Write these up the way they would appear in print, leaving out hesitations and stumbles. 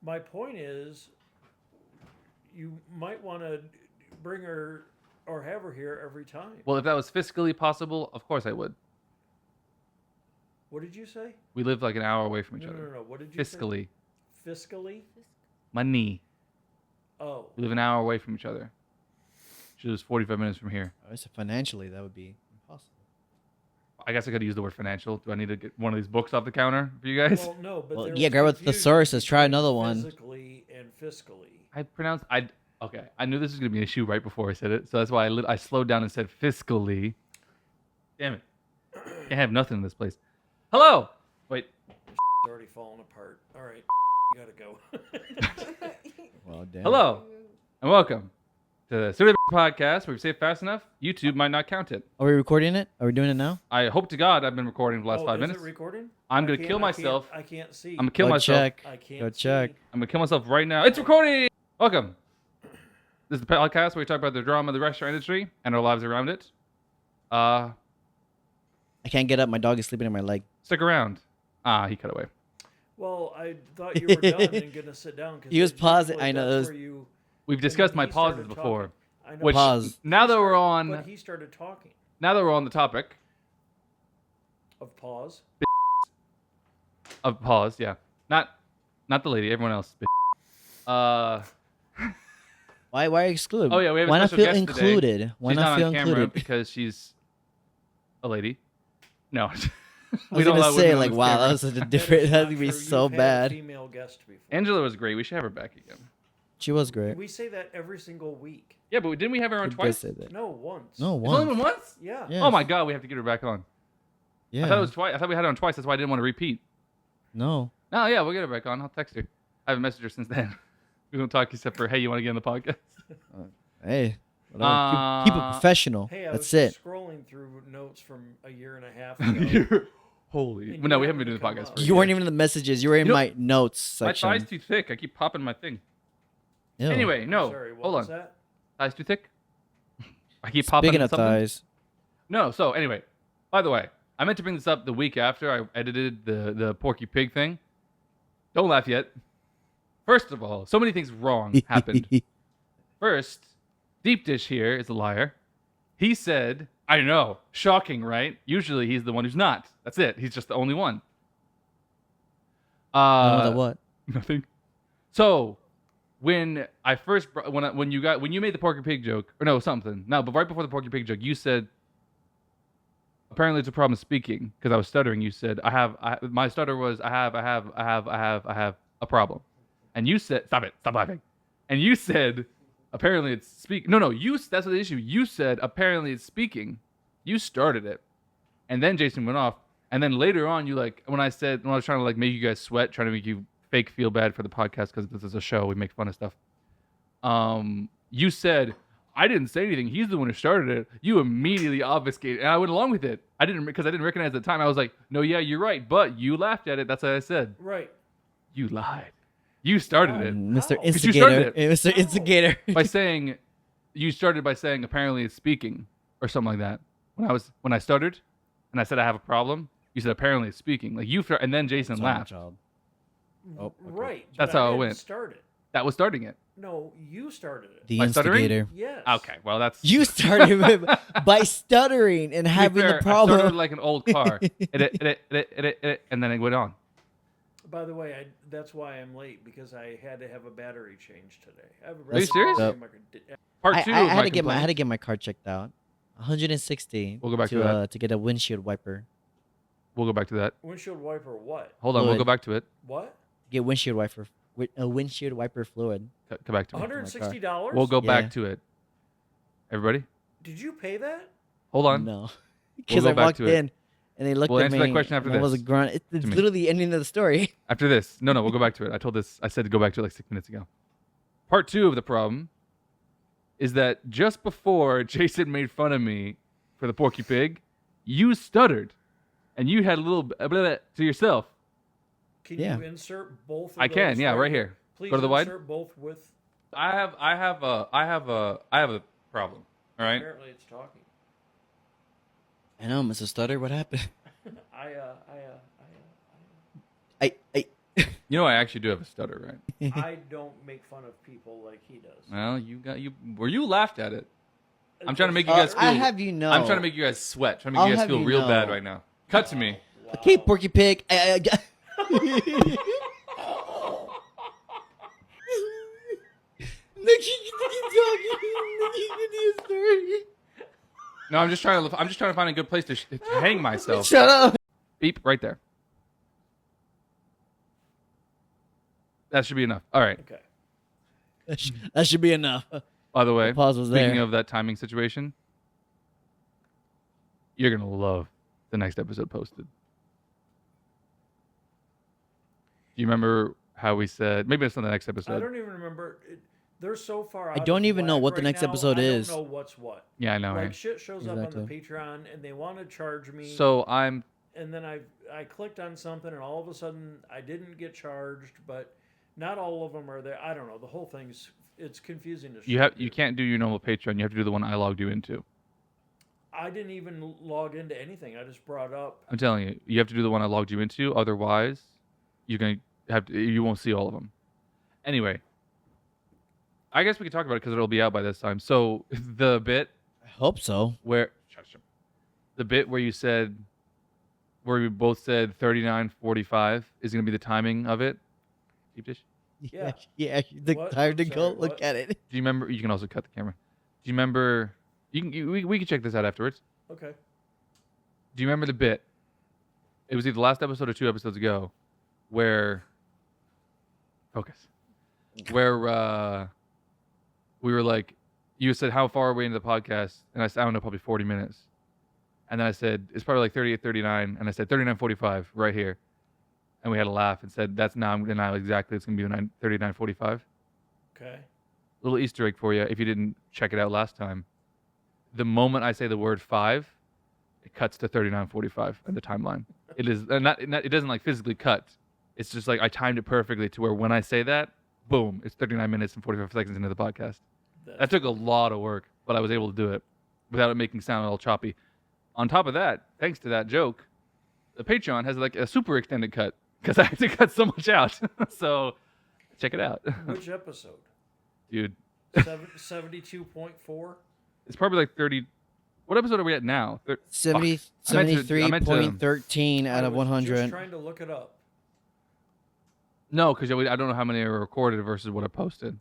My point is, you might want to bring her or have her here every time. Well, if that was fiscally possible, of course I would. What did you say? We live like an hour away from each No. other. What did you say? Fiscally. Fiscally? Money. Oh. We live an hour away from each other. She lives 45 minutes from here. I said financially, that would be impossible. I guess I could use the word financial. Do I need to get one of these books off the counter for you guys? Well, no, but Well, there yeah, was grab what the confusion source says. Try between another one. Physically and fiscally. Okay. I knew this was going to be an issue right before I said it. So that's why I slowed down and said fiscally. Damn it. Can't have nothing in this place. Hello. Wait. It's already falling apart. All right. You got to go. Well, damn. Hello. And welcome to the SYWB podcast where if you say it fast enough, YouTube might not count it. Are we recording it? Are we doing it now? I hope to God I've been recording for the last 5 minutes. Is it recording? I'm going to kill myself. I can't see. I'm going to kill Go myself. check. I can't Go see. check. I'm going to kill myself right now. It's recording. Welcome. This is the podcast where we talk about the drama of the restaurant industry and our lives around it. I can't get up. My dog is sleeping in my leg. Stick around. He cut away. Well, I thought you were done and going to sit down. He was pausing. I know. We've discussed my he pauses started before. talking. I know. Which Pause. now that we're on, But he started talking. now that we're on the topic Of pause. of pause, yeah, not the lady, everyone else. Why exclude? Oh yeah, we have a Why not special feel guest included? today. Why She's not feel on camera included? because she's a lady. No, I was gonna say like, wow, that was such a different. That'd be so You've had a bad. female guest before. Angela was great. We should have her back again. She was great. We say that every single week. Yeah, but didn't we have her on She did twice? say that. No, once. No, It's only once. been once? Yeah. Yeah. Oh my God, we have to get her back on. Yeah. I thought it was twice. I thought we had her on twice. That's why I didn't want to repeat. No. No, yeah, we'll get her back on. I'll text her. I haven't messaged her since then. We don't talk except for, hey, you want to get on the podcast? Hey. Whatever. Keep it professional. Hey, I That's was it. just scrolling through notes from a year and a half ago. Holy. And But no, you we haven't been haven't doing the come podcast up. for a You weren't year. even in the messages. You were in You know, my notes My section. thigh's too thick. I keep popping my thing. Ew. Anyway, no. Sorry, what Hold was on. that? Thighs too thick? I keep popping Speaking of something? thighs, No, so anyway. By the way, I meant to bring this up the week after I edited the Porky Pig thing. Don't laugh yet. First of all, so many things wrong happened. First, Deep Dish here is a liar. He said, I know, shocking, right? Usually he's the one who's not. That's it. He's just the only one. what? Nothing. So, when I first when you made the Porky Pig joke, or no, something. No, but right before the Porky Pig joke, you said apparently it's a problem speaking because I was stuttering. You said my stutter was I have a problem. And you said stop laughing. And you said apparently it's speak. No, that's the issue. You said apparently it's speaking. You started it. And then Jason went off. And then later on, you when I was trying to make you guys sweat, trying to make you fake feel bad for the podcast because this is a show, we make fun of stuff. You said I didn't say anything. He's the one who started it. You immediately obfuscated, and I went along with it. Because I didn't recognize at the time. I was like, no, yeah, you're right, but you laughed at it. That's what I said. Right. You lied. You started it Mr. How? Because you started Instigator. Mr. How? Instigator. by saying you started by saying apparently it's speaking or something like that. When I stuttered and I said I have a problem, you said apparently it's speaking. And then Jason Sorry, laughed. child. Oh, okay. Right. That's but I how it didn't went. Start it. That was starting it. No, you started it. The By stuttering? instigator. Yes. Okay, well that's You started by stuttering and to be having fair, the I problem. started like an old car, and then it went on. By the way, that's why I'm late because I had to have a battery change today. I have a Are you serious? Part I two. had of my to get complaint. I had to get my car checked out. 160. We'll go back to that. To get a windshield wiper. We'll go back to that. Windshield wiper what? Hold on, we'll Fluid. go back to it. What? Get windshield wiper. A windshield wiper fluid. Come back to it. $160? We'll go Yeah. back to it. Everybody, Did you pay that? hold on. No. Because go I back walked to it. in and they looked We'll at answer me. that question after and I was this. a grunt. It's To me. literally the ending of the story. After this, no, we'll go back to it. I said to go back to it like 6 minutes ago. Part two of the problem is that just before Jason made fun of me for the Porky Pig, you stuttered, and you had a little blah, blah, blah, to yourself. Can Yeah. you insert both of I can, those yeah, right here. Please Go to the wide. insert both with... I have a problem. All right. Apparently it's talking. I know, Mr. Stutter. What happened? I You know, I actually do have a stutter, right? I don't make fun of people like he does. Well, you laughed at it. I'm trying to make you guys feel. I have you know. I'm trying to make you guys sweat. Trying to make I'll you guys have feel you real bad know. right now. Cut to me. Wow. Okay, Porky Pig. No, I'm just trying to find a good place to hang myself. Shut up. Beep right there. That should be enough. All right. Okay. That should be enough. By the way, The pause was speaking there. of that timing situation, you're gonna love the next episode posted. Do you remember how we said? Maybe it's on the next I episode. don't even remember. They're so far. I out don't of even know whack what the right next now, episode is. I don't know what's what. Yeah, I know. Like Right? shit shows up on the Exactly. Patreon, and they want to charge me. So I'm. And then I clicked on something, and all of a sudden I didn't get charged, but not all of them are there. I don't know. The whole it's confusing to. You can't do your normal Patreon. You have to do the one I logged you into. I didn't even log into anything. I just brought up. I'm telling you, you have to do the one I logged you into. Otherwise, you're gonna have to. You won't see all of them. Anyway, I guess we can talk about it because it'll be out by this time. So the bit I hope so. where you said, where we both said 39:45 is gonna be the timing of it. Deep dish. Yeah. Yeah. The What? tired to I'm go sorry, look what? at it. Do you remember? You can also cut the camera. Do you remember? We can check this out afterwards. Okay. Do you remember the bit? It was either the last episode or 2 episodes ago, where focus, where we were like, you said how far are we into the podcast, and I said I don't know, probably 40 minutes, and then I said it's probably like 38, 39, and I said 39:45 right here, and we had a laugh and said that's now exactly it's gonna be 39:45. Okay. Little Easter egg for you if you didn't check it out last time. The moment I say the word 5, it cuts to 39:45 in the timeline. It is it doesn't like physically cut. It's just like I timed it perfectly to where when I say that, boom, it's 39 minutes and 45 seconds into the podcast. That took a lot of work, but I was able to do it without it making sound all choppy. On top of that, thanks to that joke, the Patreon has like a super extended cut because I had to cut so much out. So check it out, Which episode? dude. 72.4. It's probably like 30. What episode are we at now? 70, I meant to- 73.13 out of I was 100. just trying to look it up. No, because I don't know how many are recorded versus what I posted.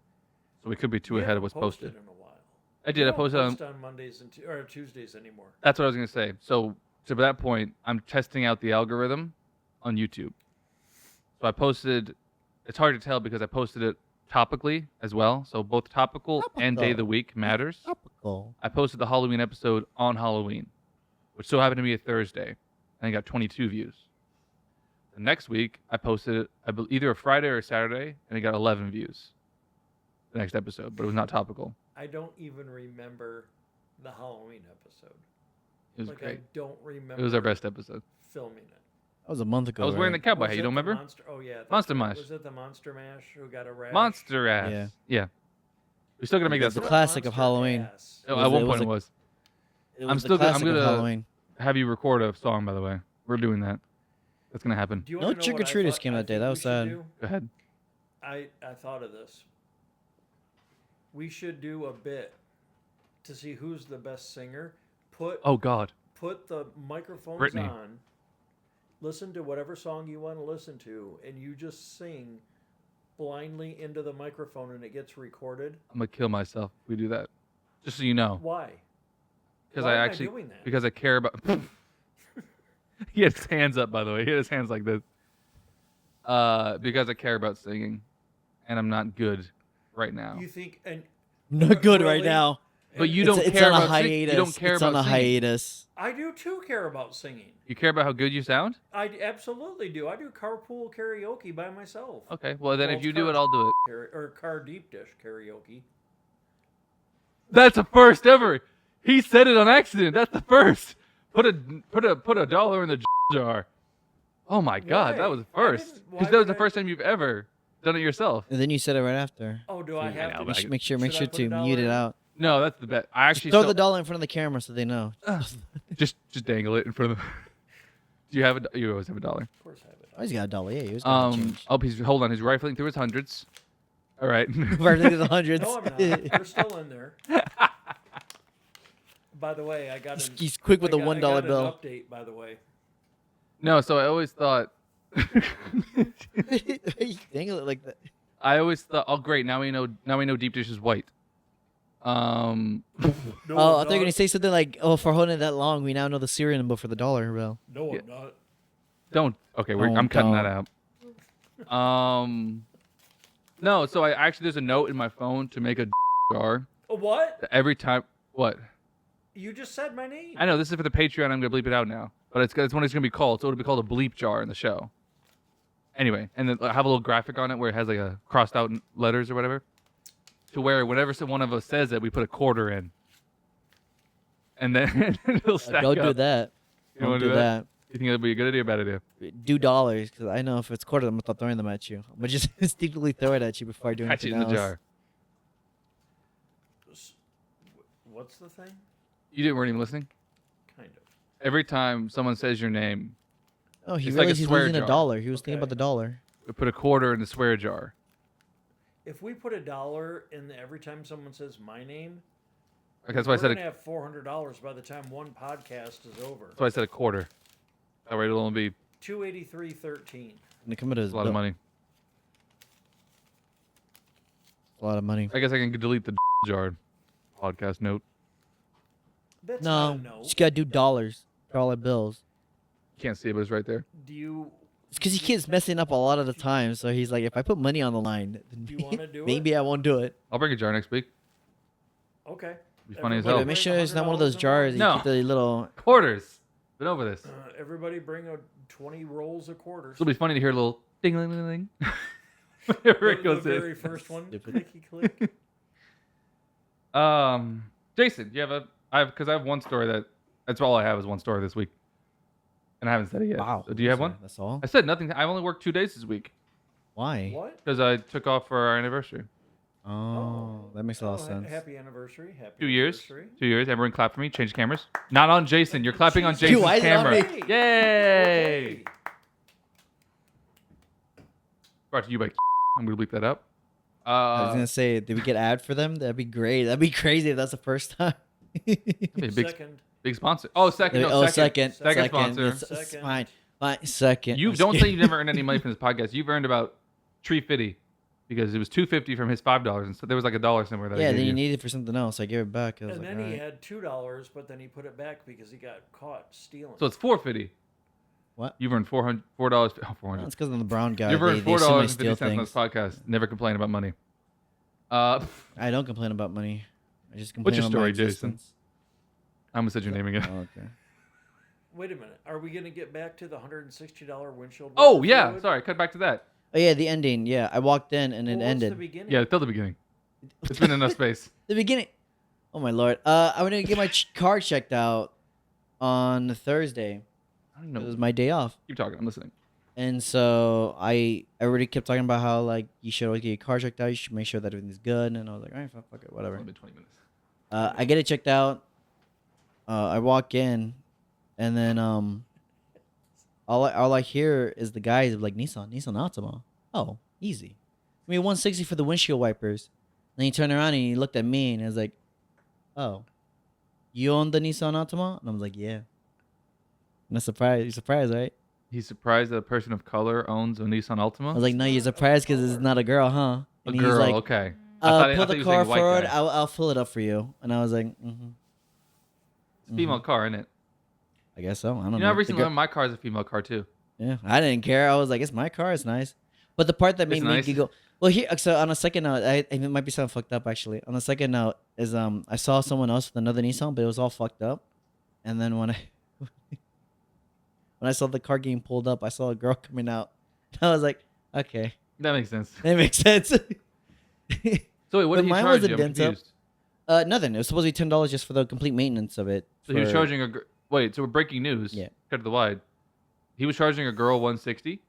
So we could be too You ahead of haven't what's posted. in a while. I did. You I don't posted on. post on Mondays or Tuesdays anymore. That's what I was gonna say. So to that point, I'm testing out the algorithm on YouTube. So I posted. It's hard to tell because I posted it topically as well. So both topical and day of the week matters. Topical. I posted the Halloween episode on Halloween, which so happened to be a Thursday, and I got 22 views. The next week, I posted it either a Friday or a Saturday, and it got 11 views. The next episode, but it was not topical. I don't even remember the Halloween episode. It was Like great. I don't remember. It was our best episode. Filming it. That was a month ago. I was wearing the right? cowboy Was hat. You it don't the remember? Oh yeah. that's Monster right. Mash. Was it the Monster Mash who got a rash? Monster ass. Yeah. Yeah. We're still gonna make It's that. the classic of Monster Halloween. ass. Oh, was- at one it was point a- it was. It I'm was still the gonna- I'm classic of gonna- Halloween. Have you record a song, by the way? We're doing that. That's gonna happen. Do you No wanna know what I trick-or-treaters thought- came I that day. think That we was should sad. do? Go ahead. I thought of this. We should do a bit to see who's the best singer. Put Oh God. the microphones Brittany. on. Listen to whatever song you want to listen to, and you just sing blindly into the microphone, and it gets recorded. I'm gonna kill myself if we do that. Just so you know, Why? because Why I am actually doing that? because I care about. He had his hands up, by the way. He had his hands like this. Because I care about singing, and I'm not good right now. You think and Not good right Really? now. But you It's- don't it's care on a about hiatus. you don't care it's about on a singing. hiatus. I do too care about singing. You care about how good you sound? I absolutely do. I do carpool karaoke by myself. Okay. Well, then Well, if you it's do it, I'll do it. Or car deep dish karaoke. That's a first ever. He said it on accident. That's the first. Put a dollar in the jar. Oh my God, Why? that was the Why first. didn't- why Because that was would the I- first time you've ever done it yourself. And then you said it right after. Oh, do I Yeah, I have know, to? but I- Make sure Should I put to a dollar mute it in? out. No, that's the bet. I actually Throw saw- the dollar in front of the camera so they know. just dangle it in front of them. Do you have a? You always have a dollar. Of course I have it. Oh, he's got a dollar. Yeah, he was got change. Oh, hold on. He's rifling through his hundreds. All right. Rifling through the hundreds. No, I'm not. They're still in there. By the way, I got He's quick with I the got- $1 I got an bill. update, by the way. No, so I always thought. You dangle it like that. I always thought. Oh, great. Now we know. Now we know deep dish is white. No, Oh, I I'm thought you were not. gonna say something like, "Oh, for holding it that long, we now know the serial number for the dollar bill." No, Yeah. I'm not. Don't. Okay, Oh, I'm cutting that don't. out. No. So I actually there's a note in my phone to make a jar What? every time. What? You just said my name. I know this is for the Patreon. I'm gonna bleep it out now, but it's what it's gonna be called. So it'll be called a bleep jar in the show. Anyway, and then I have a little graphic on it where it has like a crossed out letters or whatever, to where whenever one of us says it, we put a quarter in, and then it'll stack Don't up. do that. You Don't wanna do that. You think that'd be a good idea or a bad idea? Do dollars, because I know if it's quarters, I'm gonna start throwing them at you. I'm gonna just instinctively throw it at you before I do Catch anything it in the else. jar. What's the thing? Weren't even listening. Kind of. Every time someone says your name, Oh, he It's like a realized he's swear losing a jar. dollar. He was thinking Okay. about the dollar. we put a quarter in the swear jar. If we put $1 in every time someone says my name, Like, that's why I we're said. gonna have $400 by the time one podcast is over. That's why I said a quarter. That way it'll only be $283.13. And they come into his a lot of money. A lot of money. I guess I can delete the jar podcast note. That's No, not a no. you gotta do dollars, dollar bills. Can't see it, but it's right there. Do you It's because he keeps messing up a lot of the time. So he's like, if I put money on the line, then Do you wanna do it? maybe I won't do it. I'll bring a jar next week. okay? Be funny as Yeah, hell. but make sure it's not one of those $100 jars that No. you keep the little. Quarters. Been over this. Everybody bring 20 rolls of quarters. It'll be funny to hear a little ding ding ding ding. Whenever it The goes very in. first one. Stupid. Clicky click. Jason, do you have because I have one story that's all I have is one story this week, and I haven't said it yet. Wow. So do you have one? That's all. I said nothing. I've only worked 2 days this week Why? What? because I took off for our anniversary. Oh, that makes a lot of sense. Happy anniversary. Happy 2 years. anniversary. 2 years. Everyone clap for me. Change cameras. Not on Jason. You're clapping on Jeez. Jason's Dude, why is it on camera. me? Yay! Okay. Brought to you by. I'm gonna bleep that up. I was gonna say, did we get ad for them? That'd be great. That'd be crazy if that's the first time. Be a big Second. big sponsor. Oh, second. No, second. Second sponsor. It's Second. fine. Fine. Second. You I'm don't scared. say you've never earned any money from this podcast. You've earned about $3.50 because it was $2.50 from his $5, and so there was like $1 somewhere that I Yeah, gave then you you. need it for something else. I gave it back. I was And like, then he alright. had $2, but then he put it back because he got caught stealing. So it's $4.50. What? You've earned $400. Oh, Well, $400. it's because I'm the brown guy. You've earned they assume I $4.50 steal on things. this podcast. Never complain about money. I don't complain about money. I just complain What's your about my story, Jason? existence. I'm gonna say your name again. Oh, okay. Wait a minute. Are we going to get back to the $160 windshield? Oh wiper yeah, fluid? sorry. Cut back to that. Oh yeah, the ending. Yeah, I walked in and Well, it what's ended. the beginning? Yeah, till the beginning. It's been enough space. The beginning. Oh my lord. I went to get my car checked out on Thursday. I don't It know. was my day off. Keep talking. I'm listening. And so I already kept talking about how like you should always get your car checked out. You should make sure that everything's good. And I was like, all right, fuck it, whatever. It's only been 20 minutes. I get it checked out. I walk in, and then all I hear is the guys like Nissan Altima. Oh, easy. I mean, 160 for the windshield wipers. Then he turned around and he looked at me and he was like, "Oh, you own the Nissan Altima?" And I was like, "Yeah." And I'm surprised. You're surprised, right? He's surprised that a person of color owns a Nissan Altima. I was like, "No, you're surprised because it's not a girl, huh?" a And he's girl. like, Okay. I thought pull you the were car saying white forward. guy. I'll fill it up for you. And I was like, mm-hmm. It's a female car, isn't it? I guess so. I don't know. You know, The recently girl- my car is a female car too. Yeah, I didn't care. I was like, it's my car. It's nice. But the part that made It's me nice. giggle. Well, here. So on a second note, it might be something fucked up actually. On the second note is I saw someone else with another Nissan, but it was all fucked up. And then when I saw the car getting pulled up, I saw a girl coming out. I was like, okay, That makes sense. that makes sense. So wait, what But did he mine charge was a you? I'm dent up. confused. Nothing. It was supposed to be $10 just for the complete maintenance of it. So he was for- charging a wait. So we're breaking news. Yeah. Cut to the wide. He was charging a girl 160.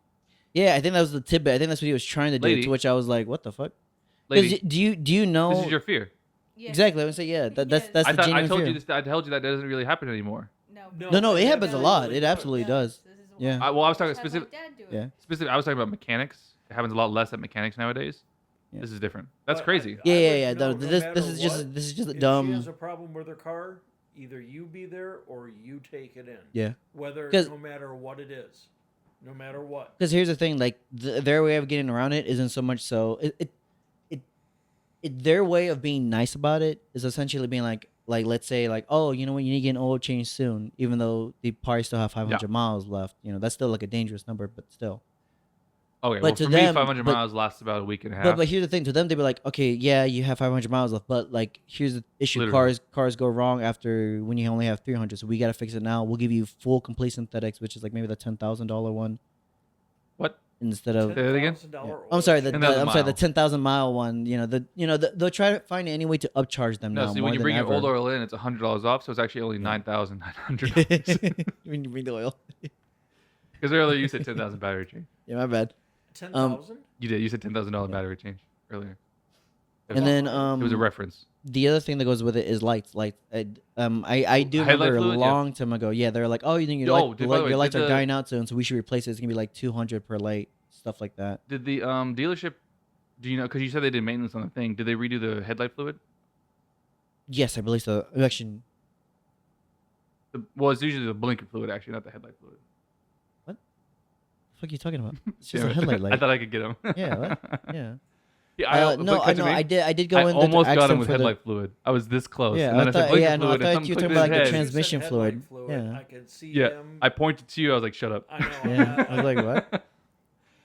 Yeah, I think that was the tidbit. I think that's what he was trying to do. Lady. To which I was like, what the fuck? 'Cause Lady, do you know this is your fear. Yeah. exactly? I would say yeah. That's Yes. that's I the thought I genuine told fear. you this. I told you that doesn't really happen anymore. No. No, it happens a absolutely lot. It does. absolutely does. This is Yeah. I was talking Just have my specific. dad do it. Yeah. I was talking about mechanics. It happens a lot less at mechanics nowadays. Yeah. This is different. That's But crazy. Yeah, I yeah, would yeah. know No, this matter is just what, this is just a if she dumb. has a problem with her car, either you be there or you take it in. Yeah. Whether 'Cause- no matter what it is, no matter what. Because here's the thing, like their way of getting around it isn't so much so their way of being nice about it is essentially being like let's say like, oh, you know what, you need to get an oil change soon, even though they probably still have 500 miles left. You know, that's still like a dangerous number, but still. Okay, But well, to for them- me, 500 but- miles lasts about a week and a half. But here's the thing, to them they'd be like, okay, yeah, you have 500 miles left, but like here's the issue: Literally. cars go wrong after when you only have 300, so we gotta fix it now. We'll give you full complete synthetics, which is like maybe the $10,000 one What? instead of. Say that again? $10,000 I'm sorry, oil change. 10,000 I'm sorry, the mile. 10,000 mile one. They'll try to find any way to upcharge them No, now see, more when you than bring your ever. old oil in, it's $100 off, so it's actually only $9,900. When you bring the oil. Because earlier you said 10,000 battery change. Yeah, my bad. 10,000? You did. You said $10,000 battery change earlier. And then It was a reference. the other thing that goes with it is lights. I do Headlight remember a fluid? Yeah. long time ago. Yeah, they're like, oh, you think Oh, dude, by the way, your lights did are the- dying out soon, so we should replace it. It's gonna be like 200 per light, stuff like that. Did the dealership, do you know, because you said they did maintenance on the thing, did they redo the headlight fluid? Yes, I believe so. Actually, Well, it's usually the blinker fluid, actually, not the headlight fluid. what the fuck are you talking about? It's just Damn a it. headlight light. I thought I could get him. Yeah, what? Yeah. Yeah, No, I know. I did go I in. almost to ask got them him with for the- headlight fluid. I was this close. Yeah, and then I I said thought- blinker yeah, no, I fluid, and thought something you were clicked talking in about, like, his the head. transmission You said fluid. headlight Yeah. I could see Yeah, him. I pointed to you. I was like, "Shut up." I know. Yeah, I was like, what?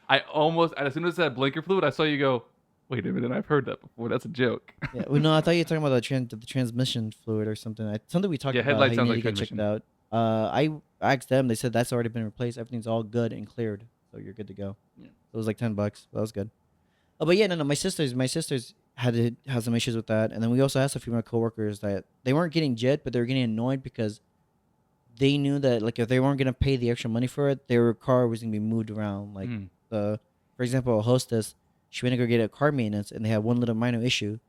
I almost, as soon as I said blinker fluid, I saw you go. Wait a minute, I've heard that before. That's a joke. Yeah, well, no, I thought you were talking about the transmission fluid or something. Something we talked Yeah, about. headlight How you sounds need like to get checked transmission. out. I asked them. They said that's already been replaced. Everything's all good and cleared, so you're good to go. Yeah. It was like $10. That was good. Oh, but yeah, no. My sisters had some issues with that, and then we also asked a few of my coworkers that they weren't getting jet, but they were getting annoyed because they knew that like if they weren't gonna pay the extra money for it, their car was gonna be moved around. Like Mm. for example, a hostess, she went to go get a car maintenance, and they had one little minor issue,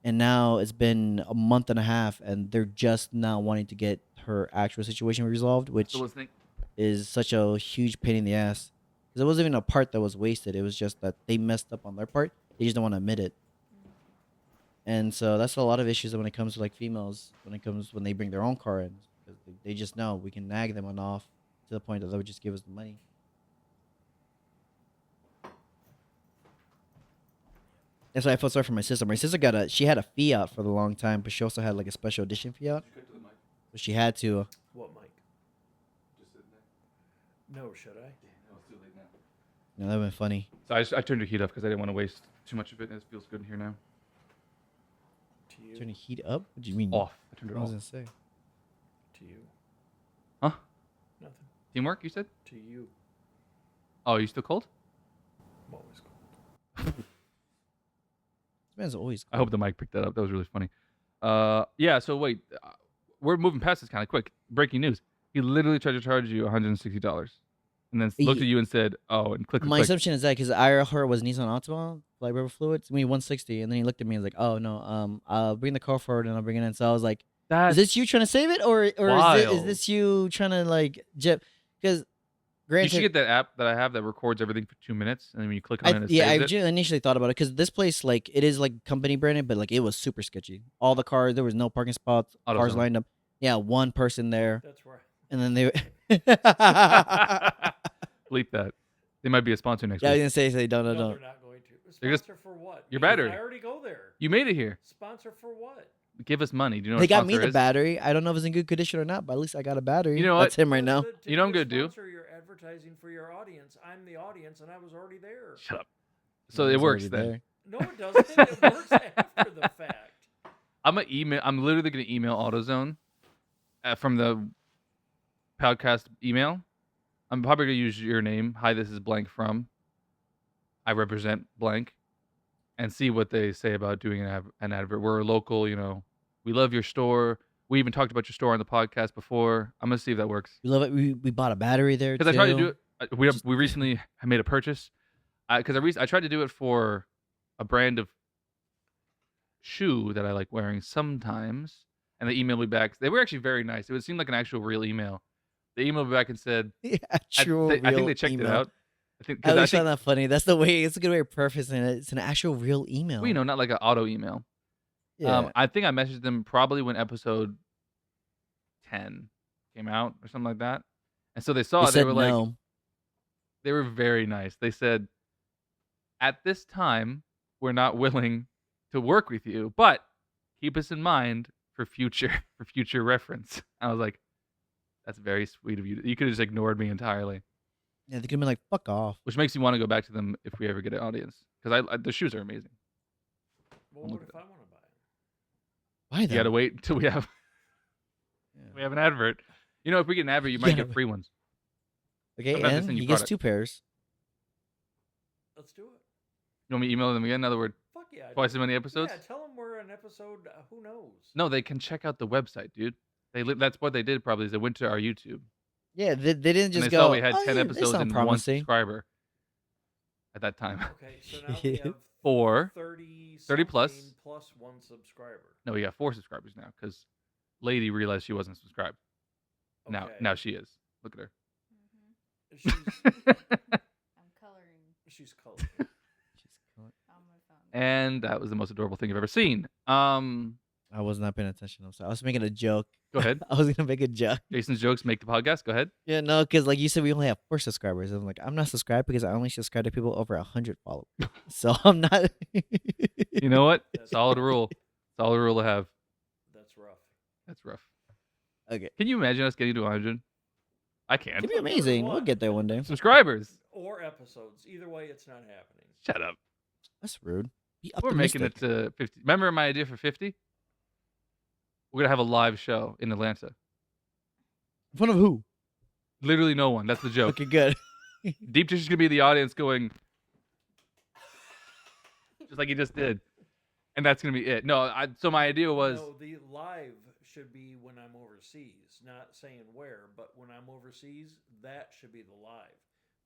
and now it's been a month and a half, and they're just now wanting to get her actual situation resolved, which So listening. is such a huge pain in the ass. Because it wasn't even a part that was wasted; it was just that they messed up on their part. They just don't want to admit it. And so that's a lot of issues when it comes to like females, when they bring their own car in, because they just know we can nag them on off to the point that they would just give us the money. That's why I felt sorry for my sister. My sister she had a Fiat for the long time, but she also had like a special edition Fiat. So she had to. What, Mike? No, should I? You know, that would have been funny. So I turned the heat up because I didn't want to waste too much of it. It feels good in here now. To you? Turn the heat up? What do you mean? Off. I turned it What was off. I gonna say? To you. Huh? Nothing. Teamwork, you said? To you. Oh, you still cold? I'm always cold. This man's always. I hope the mic picked that up. That was really funny. Yeah. So wait, we're moving past this kind of quick. Breaking news: he literally tried to charge you $160, and then looked at you and said, "Oh," and click. My assumption is that because I heard was Nissan Altima, like rubber fluids, I mean 160, and then he looked at me and was like, "Oh no, I'll bring the car forward and I'll bring it in." So I was like, That's "Is this you trying to save it, or is wild. this you trying to like jip?" Because You granted, should get that app that I have that records everything for 2 minutes, and then when you click on it, it yeah, I saves it. initially thought about it because this place, like, it is like company branded, but like it was super sketchy. All the cars, there was no parking spots, cars AutoZone. lined up. Yeah, one person there, That's right. and then they. Bleep that. They might be a sponsor next Yeah, I was week. gonna say don't. No, they're not going to. They're just- Sponsor for what? Your Because battery. I already go there. You made it here. Sponsor for what? Give us money. Do you know They what got me sponsor the is? battery. I don't know if it's in good condition or not, but at least I got a battery. You know That's what? him right now. To You know I'm be a gonna do? sponsor, you're advertising for your audience. I'm the audience, and I was already there. Shut up. So He's it works already then. there. No, it doesn't. It works after the fact. I'm literally gonna email AutoZone from the podcast email. I'm probably gonna use your name. Hi, this is blank from. I represent blank, and see what they say about doing an advert. We're a local, you know. We love your store. We even talked about your store on the podcast before. I'm gonna see if that works. We love it. We bought a battery there Because I tried to do too. it. We recently made a purchase. Because I tried to do it for a brand of shoe that I like wearing sometimes, and they emailed me back. They were actually very nice. It would seem like an actual real email, They emailed me back and said, Actual I think real they checked email. it out. I I always found that funny. That's the way. It's a good way of prefacing it. It's an actual real email. well, not like an auto email. Yeah. I think I messaged them probably when episode 10 came out or something like that. And so they saw They it. They said were like, no. they were very nice. They said, at this time, we're not willing to work with you, but keep us in mind for future reference. I was like, that's very sweet of you. You could have just ignored me entirely. Yeah, they could have been like, "Fuck off." Which makes me want to go back to them if we ever get an audience, because the shoes are amazing. Well, what if I want to buy them? Why You though? gotta wait until we have an advert. If we get an advert, you might get free ones. Okay, Sometimes they and send you he gets product. 2 pairs. Let's do it. You want me to email them again? In other words, Fuck yeah. twice dude. as many episodes? Yeah, tell them we're an episode. Who knows? No, they can check out the website, dude. That's what they did probably, is they went to our YouTube. Yeah, they didn't And just they go. saw we had "Oh, 10 yeah, they episodes sound and one promising." subscriber at that time. Okay, so now we have 4. 30 plus. plus 1 subscriber. No, we got 4 subscribers now because Lady realized she wasn't subscribed. Okay. Now she is. Look at her. She's I'm coloring she's colored. on my phone. And that was the most adorable thing I've ever seen. I was not paying attention. I was making a joke. Go ahead. I was gonna make a joke. Jason's jokes make the podcast. Go ahead. Yeah, no, because like you said, we only have 4 subscribers. I'm like, I'm not subscribed because I only subscribe to people over 100 followers. So I'm not. You know what? Solid rule. Solid rule to have. That's rough. That's rough. Okay, Can you imagine us getting to 100? I can't. it'd be amazing. We'll get there one day. Subscribers. Or episodes. Either way, it's not happening. Shut up. That's rude. Be We're making optimistic. it to 50. Remember my idea for 50? We're going to have a live show in Atlanta. In front of who? Literally no one. That's the joke. Okay, good. Deep Dish is going to be the audience going, just like he just did. And that's going to be it. No, so my idea was, No, the live should be when I'm overseas. Not saying where, but when I'm overseas, that should be the live.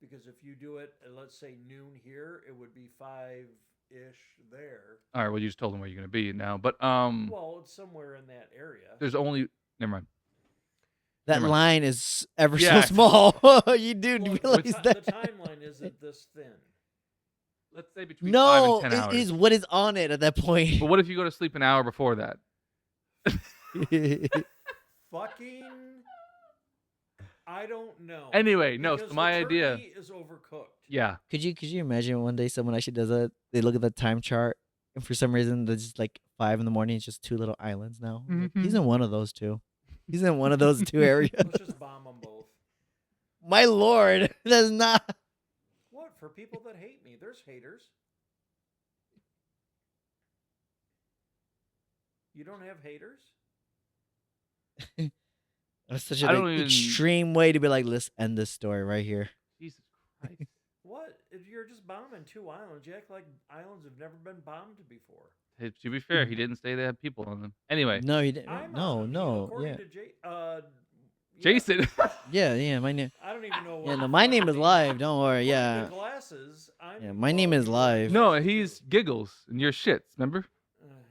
Because if you do it at, let's say, noon here, it would be 5-ish there. all right, well, you just told them where you're going to be now. But Well, it's somewhere in that area. there's only, never mind. That Never mind. line is ever Yeah. so small. You do Well, realize that? the timeline isn't this thin. Let's say between 5 No, and 10 it hours. is what is on it at that point. But what if you go to sleep an hour before that? Fucking, I don't know. Anyway, no, Because so my the idea. turkey is overcooked. Yeah. Could you imagine one day someone actually does that? They look at the time chart, and for some reason, there's just like 5 in the morning. It's just 2 little islands now. Like, he's in one of those 2. He's in one of those 2 areas. Let's just bomb them both. My lord, that's not. What? For people that hate me, there's haters. You don't have haters? That's such I an don't even- extreme way to be like, let's end this story right here. Jesus Christ. What? If you're just bombing 2 islands, you act like islands have never been bombed before. Hey, to be fair, he didn't say they had people on them. Anyway, No, he didn't. I'm No, on them, no, according yeah, to Jason. yeah. My name. I don't even know. Yeah, what no, my name is live. Don't worry. According to Yeah, Glasses. yeah. My name is live. No, he's Giggles and you're Shits, remember?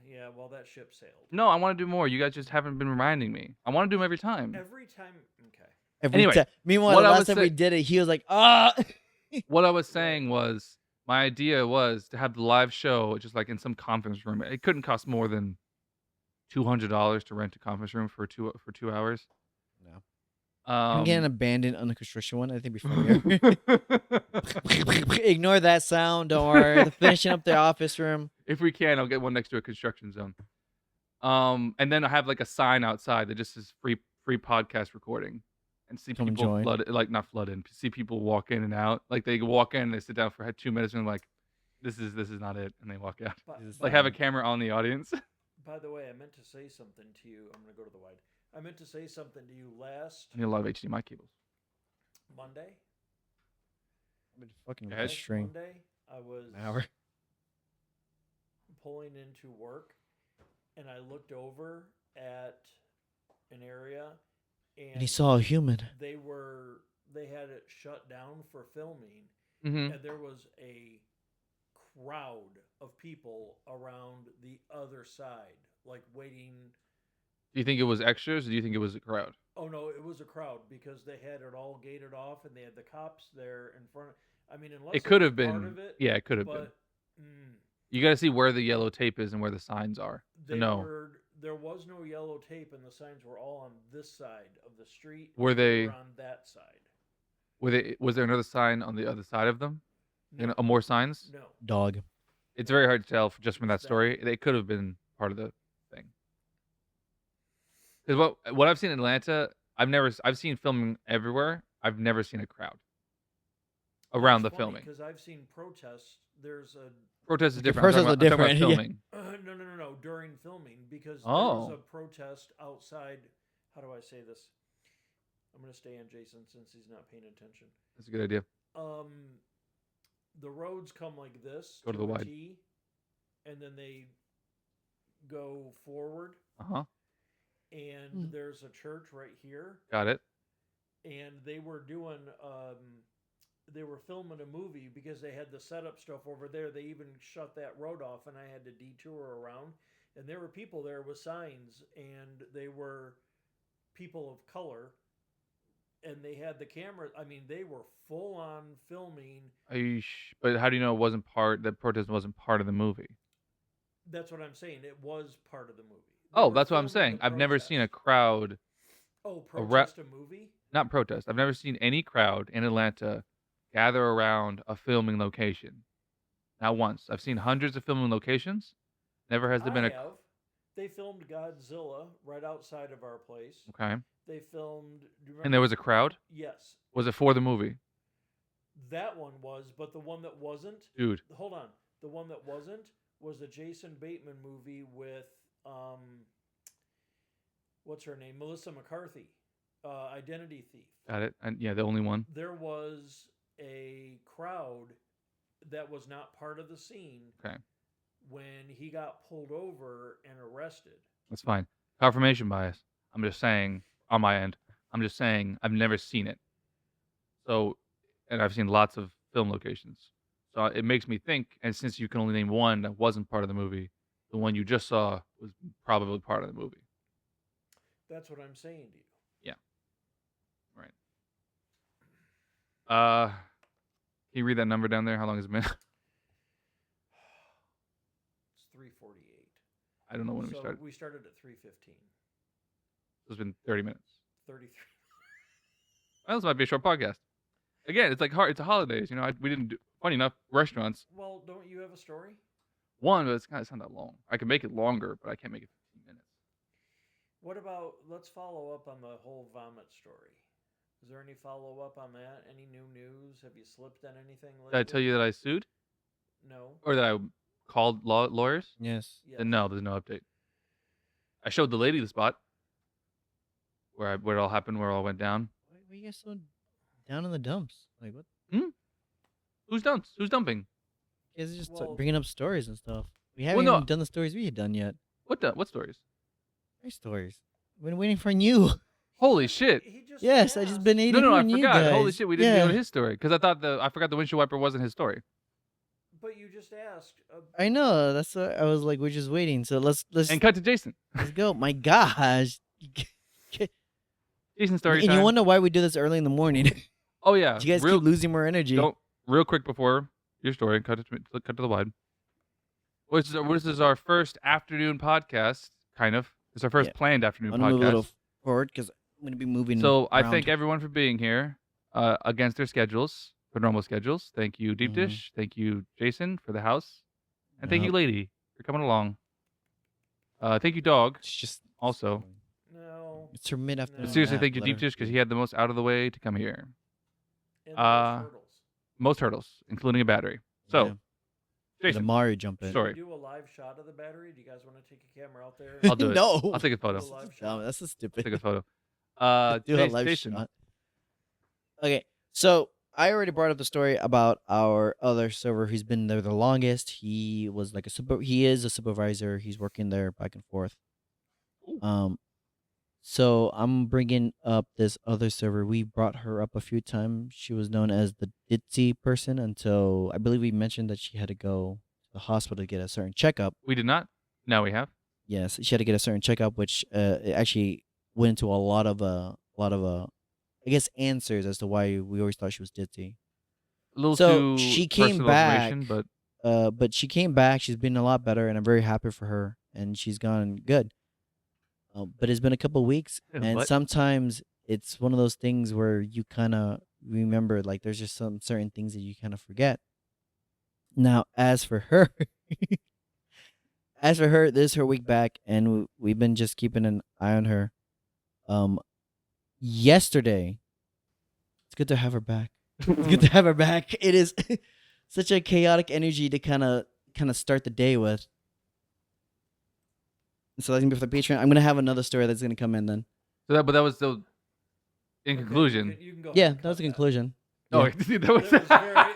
Yeah, well, that ship sailed. No, I want to do more. You guys just haven't been reminding me. I want to do them every time. Every time. Okay. Every Anyway, ti- Meanwhile, what the I last was time we say- did it, he was like, ah. What I was saying was, my idea was to have the live show just like in some conference room. It couldn't cost more than $200 to rent a conference room for 2 hours. No. I'm getting an abandoned under construction one. I think before here. Ignore that sound. Don't worry. They're finishing up the office room. If we can, I'll get one next to a construction zone. And then I have like a sign outside that just says free podcast recording, and see Come people join. not flood in. See people walk in and out. Like they walk in, they sit down for 2 minutes, and like, this is not it, and they walk out. But, Jesus. Like have a camera on the audience. by the way, I meant to say something to you. I'm going to go to the wide. I meant to say something to you last I need a lot of HDMI cables. Monday. I've been fucking Go ahead. Last string Monday, I was an hour. pulling into work, and I looked over at an area, And he saw a human. they had it shut down for filming, Mm-hmm. and there was a crowd of people around the other side, like waiting Do you think it was extras, or do you think it was a crowd? Oh no, it was a crowd because they had it all gated off and they had the cops there in front. I mean, unless It could was have part been. of it, Yeah, it could have been. but You got to see where the yellow tape is and where the signs are to know. there was no yellow tape and the signs were all on this side of the street. Were they on that side? Was there another sign on the other side of them? No, More signs? no. Dog. It's very hard to tell just from that Just that. story. They could have been part of the thing. Because what I've seen in Atlanta, I've seen filming everywhere. I've never seen a crowd around the filming. Because I've seen protests. There's a Protest is Okay, different. I'm protests talking are about different, yeah. filming. no during filming because there Oh. was a protest outside. How do I say this? I'm gonna stay on Jason since he's not paying attention. That's a good idea. The roads come like this. Go to the a wide. T, and then they go forward. Uh-huh. And there's a church right here. Got it. And they were doing they were filming a movie because they had the setup stuff over there. They even shut that road off and I had to detour around. And there were people there with signs and they were people of color. And they had the camera. I mean, they were full on filming. But how do you know the protest wasn't part of the movie? That's what I'm saying. It was part of the movie. Oh, that's what I'm saying. I've never seen a crowd. Oh, protest a movie? Not protest. I've never seen any crowd in Atlanta gather around a filming location. Not once. I've seen hundreds of filming locations. Never has there been a. They filmed Godzilla right outside of our place. Okay. They filmed. And there was a crowd? Yes. Was it for the movie? That one was, but the one that wasn't. Dude. Hold on. The one that wasn't was a Jason Bateman movie with what's her name? Melissa McCarthy. Identity Thief. Got it. And yeah, the only one. There was a crowd that was not part of the scene. Okay. When he got pulled over and arrested. That's fine. Confirmation bias. I'm just saying on my end. I'm just saying I've never seen it. So, and I've seen lots of film locations. So it makes me think, and since you can only name one that wasn't part of the movie, the one you just saw was probably part of the movie. That's what I'm saying to you. Yeah. Right. Can you read that number down there? How long has it been? It's 3:48. I don't know when we started. We started at 3:15. It's been 30 minutes. 33. Well, this might be a short podcast. Again, it's like hard. It's the holidays, we didn't do. Funny enough, restaurants. Well, don't you have a story? One, but it's not that long. I can make it longer, but I can't make it 15 minutes. What about? Let's follow up on the whole vomit story. Is there any follow up on that? Any new news? Have you slipped on anything lately? Did I tell you that I sued? No. Or that I called lawyers? Yes. Then no, there's no update. I showed the lady the spot where it all happened, where it all went down. Why are you guys so down in the dumps? Like what? Who's dumping? You guys are just bringing up stories and stuff. We haven't Well, no. even done the stories we had done yet. What stories? Our stories. I've been waiting for you. Holy shit! He just Yes, I just been eating No, I on you forgot. guys. Holy shit, we didn't Yeah. do his story because I forgot the windshield wiper wasn't his story. But you just asked. I know. That's what I was like. We're just waiting. So let's And cut to Jason. let's go. My gosh. Jason story And time. you wonder why we do this early in the morning? Oh yeah, You guys keep losing more energy. real quick before your story. Cut to the wide. This is our first afternoon podcast. Kind of. It's our first Yeah. planned afternoon I'm gonna move a little podcast. forward because I'm gonna be moving. So I around. thank everyone for being here against their schedules, for normal schedules. Thank you, Deep Mhm. Dish. Thank you, Jason, for the house, and thank you, Yep. Lady, for coming along. Thank you, Dog. It's just also. No. It's her mid afternoon. No. Seriously, nap. thank you, Let Deep her Dish, because do he had the most out of the way to come here. And Uh, those hurdles. Most hurdles, including a battery. So, Yeah. The Jason, Mario jump in. story. Can we do a live shot of the battery? Do you guys want to take a camera out there? I'll do it. No. I'll take a photo. Do a live That's shot. dumb. That's so stupid. Take a photo. Do a live Jason. shot. Okay, so I already brought up the story about our other server who's been there the longest. He was like he is a supervisor. He's working there back and forth. So I'm bringing up this other server. We brought her up a few times. She was known as the ditzy person until I believe we mentioned that she had to go to the hospital to get a certain checkup. We did not. Now we have. Yes, she had to get a certain checkup, which it actually went into a lot of I guess answers as to why we always thought she was ditzy. A little So too she came personal back, information, but but she came back. She's been a lot better, and I'm very happy for her. And she's gone good. But it's been a couple weeks, and What? sometimes it's one of those things where you kind of remember, like there's just some certain things that you kind of forget. Now, as for her, this is her week back, and we've been just keeping an eye on her. Yesterday, it's good to have her back. It's good to have her back. It is such a chaotic energy to kind of start the day with. So that's gonna be for the Patreon. I'm gonna have another story that's gonna come in then. but that was still in conclusion. You can go ahead Yeah, and that cut was the conclusion. Oh, Yeah.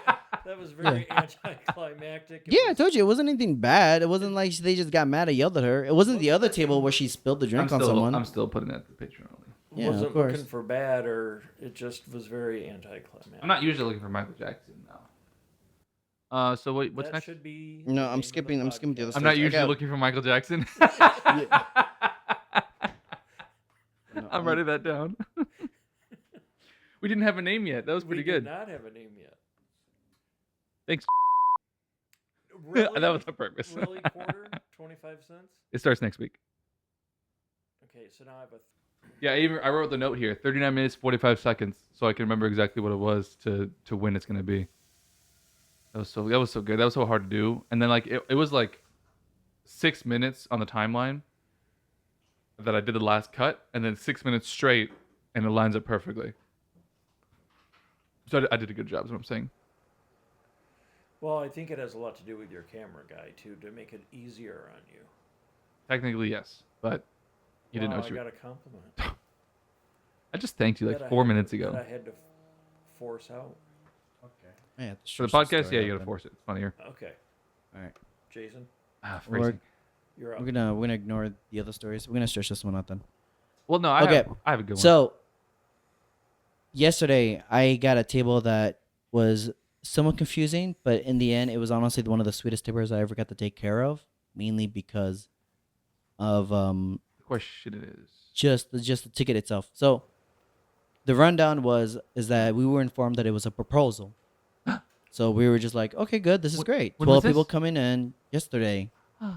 That was very anticlimactic. It Yeah, I was- told you it wasn't anything bad. It wasn't like they just got mad and yelled at her. It wasn't the other table where she spilled the drink on someone. I'm still putting that to the Patreon only. Yeah, of wasn't course. looking for bad, or it just was very anticlimactic. I'm not usually looking for Michael Jackson now. So what's That next? should be. No, the I'm name of skipping the other podcast. I'm not I usually got- looking for Michael Jackson. No, I'm writing that down. We didn't have a name yet. That was pretty We good. did not have a name yet. Thanks. Really? That was on purpose. Really, quarter? 25 cents? It starts next week. Okay, so now I have a. Yeah, I wrote the note here. 39 minutes 45 seconds, so I can remember exactly what it was to when it's gonna be. That was so good. That was so hard to do. And then like it was like 6 minutes on the timeline that I did the last cut, and then 6 minutes straight, and it lines up perfectly. So I did a good job. Is what I'm saying. Well, I think it has a lot to do with your camera guy too, to make it easier on you. Technically, yes, but you didn't know Wow, what I you got were. a compliment. I just thanked you That like I 4 had to- minutes that ago. I had to force out. Yeah, For the podcast, yeah, you gotta force it. It's funnier. Okay, All right, Jason, Phrasing. you're up. we're gonna ignore the other stories. We're gonna stretch this one out then. Well, no, I have a good one. So yesterday I got a table that was somewhat confusing, but in the end, it was honestly one of the sweetest tables I ever got to take care of. Mainly because of the question is, just the ticket itself. So the rundown is that we were informed that it was a proposal. So we were just like, okay, good, this is great. when was 12 people this? coming in yesterday.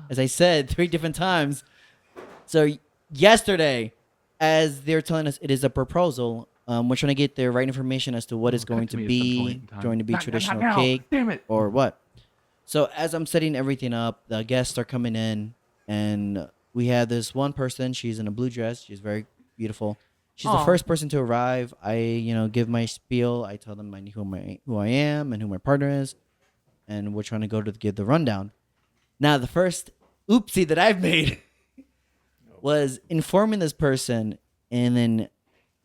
As I said 3 different times. So yesterday, as they're telling us it is a proposal, we're trying to get the right information as to what it's cut going to to me at some be, point in time. going to be Not traditional now. cake Damn it. or what. So as I'm setting everything up, the guests are coming in, and we have this one person. She's in a blue dress. She's very beautiful. She's the Aw. first person to arrive. I, give my spiel. I tell them who I am and who my partner is, and we're trying to go to give the rundown. Now, the first oopsie that I've made was informing this person and then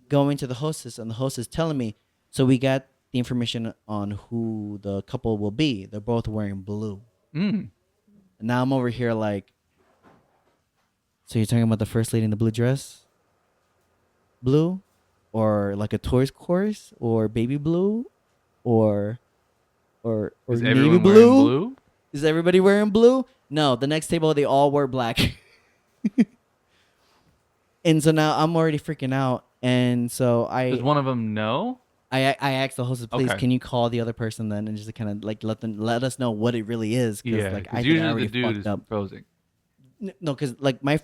going to the hostess, and the hostess telling me, so we got the information on who the couple will be. They're both wearing blue. Mm. And now I'm over here like, so you're talking about the first lady in the blue dress? Blue? Or like a tourist course? Or baby blue? Or Is navy everyone blue? wearing blue? Is everybody wearing blue? No, the next table they all wore black. And so now I'm already freaking out. And so Does one of them know? I asked the hostess, please, Okay. can you call the other person then and just kind of like let us know what it really is? Yeah, like 'cause I think I usually already the dude fucked is up. proposing. No, because like my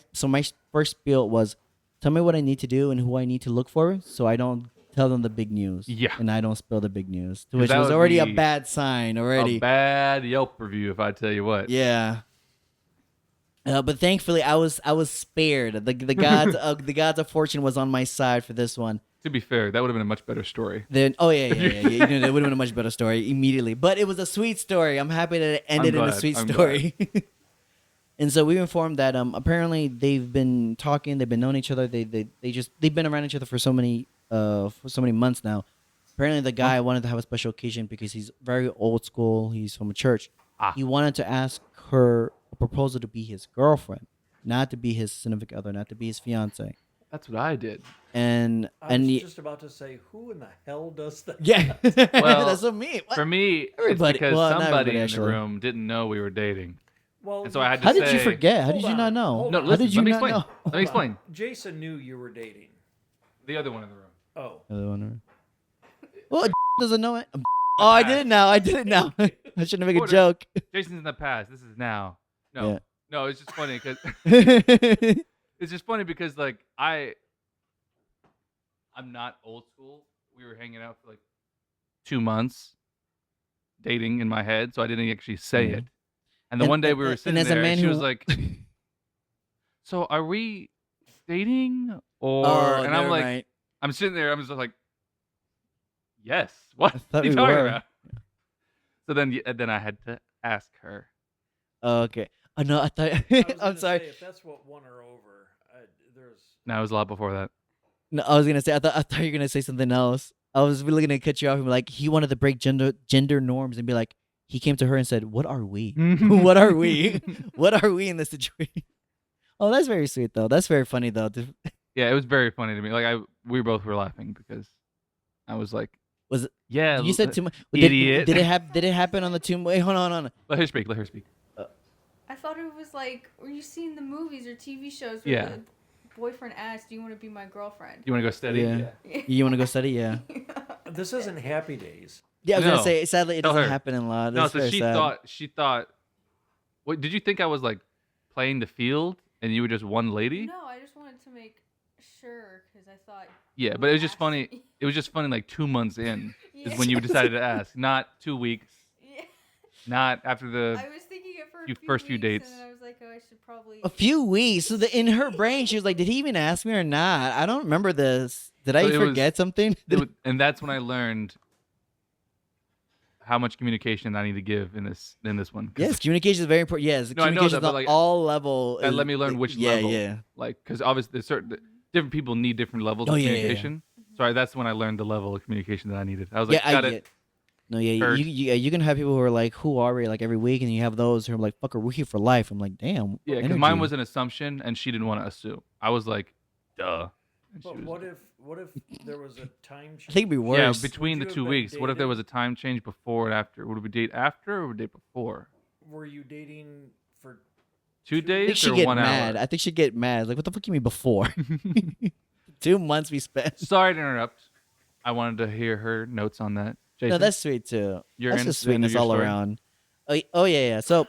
first spiel was, tell me what I need to do and who I need to look for, so I don't tell them the big news. Yeah. and I don't spill the big news, 'Cause which that was would already a be bad sign already. A bad Yelp review, if I tell you what. Yeah. But thankfully, I was spared. The gods the gods of fortune was on my side for this one. To be fair, that would have been a much better story. Then, yeah. It would have been a much better story immediately. But it was a sweet story. I'm happy that it ended in a glad. sweet I'm story. And so we were informed that apparently they've been talking. They've been knowing each other. They've been around each other for so many months now. Apparently, the guy wanted to have a special occasion because he's very old school. He's from a church. He wanted to ask her a proposal to be his girlfriend, not to be his significant other, not to be his fiance. That's what I did. And I was he- just about to say, who in the hell does that? yeah, Well, that's what me. What? For me, Everybody- it's because well, not somebody everybody, in actually. the room didn't know we were dating. Well, And so I had to How did you say- forget? How Hold did you not on, know? hold No, on. How listen, did you let me not explain. know? Let me explain. Jason knew you were dating. The other one in the room. Oh. Other one. Well, doesn't know it. Oh, I did it now. I did it now. I shouldn't make a Order. joke. Jason's in the past. This is now. No, Yeah. no, it's just funny because like I'm not old school. We were hanging out for like 2 months, dating in my head, so I didn't actually say Yeah. it. And the one day we were sitting as a there, man and she who- was like, "So are we dating?" Or Oh, and I'm never like, mind. I'm sitting there, I'm just like, "Yes." What I thought are you we talking were. about? So then I had to ask her. Oh, okay. Oh no, I thought. I was I'm gonna sorry. Say, if that's what won her over, there's. No, it was a lot before that. No, I was gonna say. I thought you were gonna say something else. I was really gonna cut you off and be like, he wanted to break gender norms and be like, he came to her and said, "What are we? What are we? What are we in this situation?" Oh, that's very sweet though. That's very funny though. Yeah, it was very funny to me. Like we both were laughing because I was like, Was it? "Yeah, You said too much. idiot." Did it happen on the two? Wait, hold on, hold on. Let her speak. Let her speak. I thought it was like, were you seeing the movies or TV shows where Yeah. the boyfriend asked, "Do you want to be my girlfriend?" You want to go steady? Yeah. You want to go study? Yeah. This isn't Happy Days. Yeah, I was No. gonna say. Sadly, it Tell doesn't her. happen in a lot. No, That's so very sad. she thought. What did you think I was like playing the field and you were just one lady? No, I just wanted to make sure because I thought. Yeah, you but it was would just ask funny. me. It was just funny. Like 2 months in is Yeah. when you decided to ask, not 2 weeks, Yeah. not after the. I was thinking it for a few- few first few weeks, dates. and then I was like, oh, I should probably. A few weeks. So in her brain, she was like, "Did he even ask me or not? I don't remember this. Did So I it was- forget something?" And that's when I learned how much communication I need to give in this one. 'Cause Yes, communication is very important. Yes, No, I know communication that, but, on like, all level. that is- let me learn which yeah, level. Yeah, Like, because obviously there's certain different people need different levels Oh, of yeah, yeah, yeah. communication. So that's when I learned the level of communication that I needed. I was like, yeah. got I it. get. No, yeah, Heard. you can have people who are like, "Who are we?" Like every week, and you have those who are like, "Fucker, we're here for life." I'm like, damn. Yeah, because mine was an assumption, and she didn't want to assume. I was like, duh. And she But was what like- if there was a time change? I think it'd be Yeah, worse. between Would the you 2 have been weeks. What if there dating? was a time change before and after? Would we date after or would we date before? Were you dating for? 2 I think days she'd or get 1 mad. hour? I think she'd get mad. Like, what the fuck you mean before? 2 months we spent. Sorry to interrupt. I wanted to hear her notes on that. Jason, No, that's sweet too. Your That's end- just the end of sweetness your all story? around. Oh yeah, yeah. So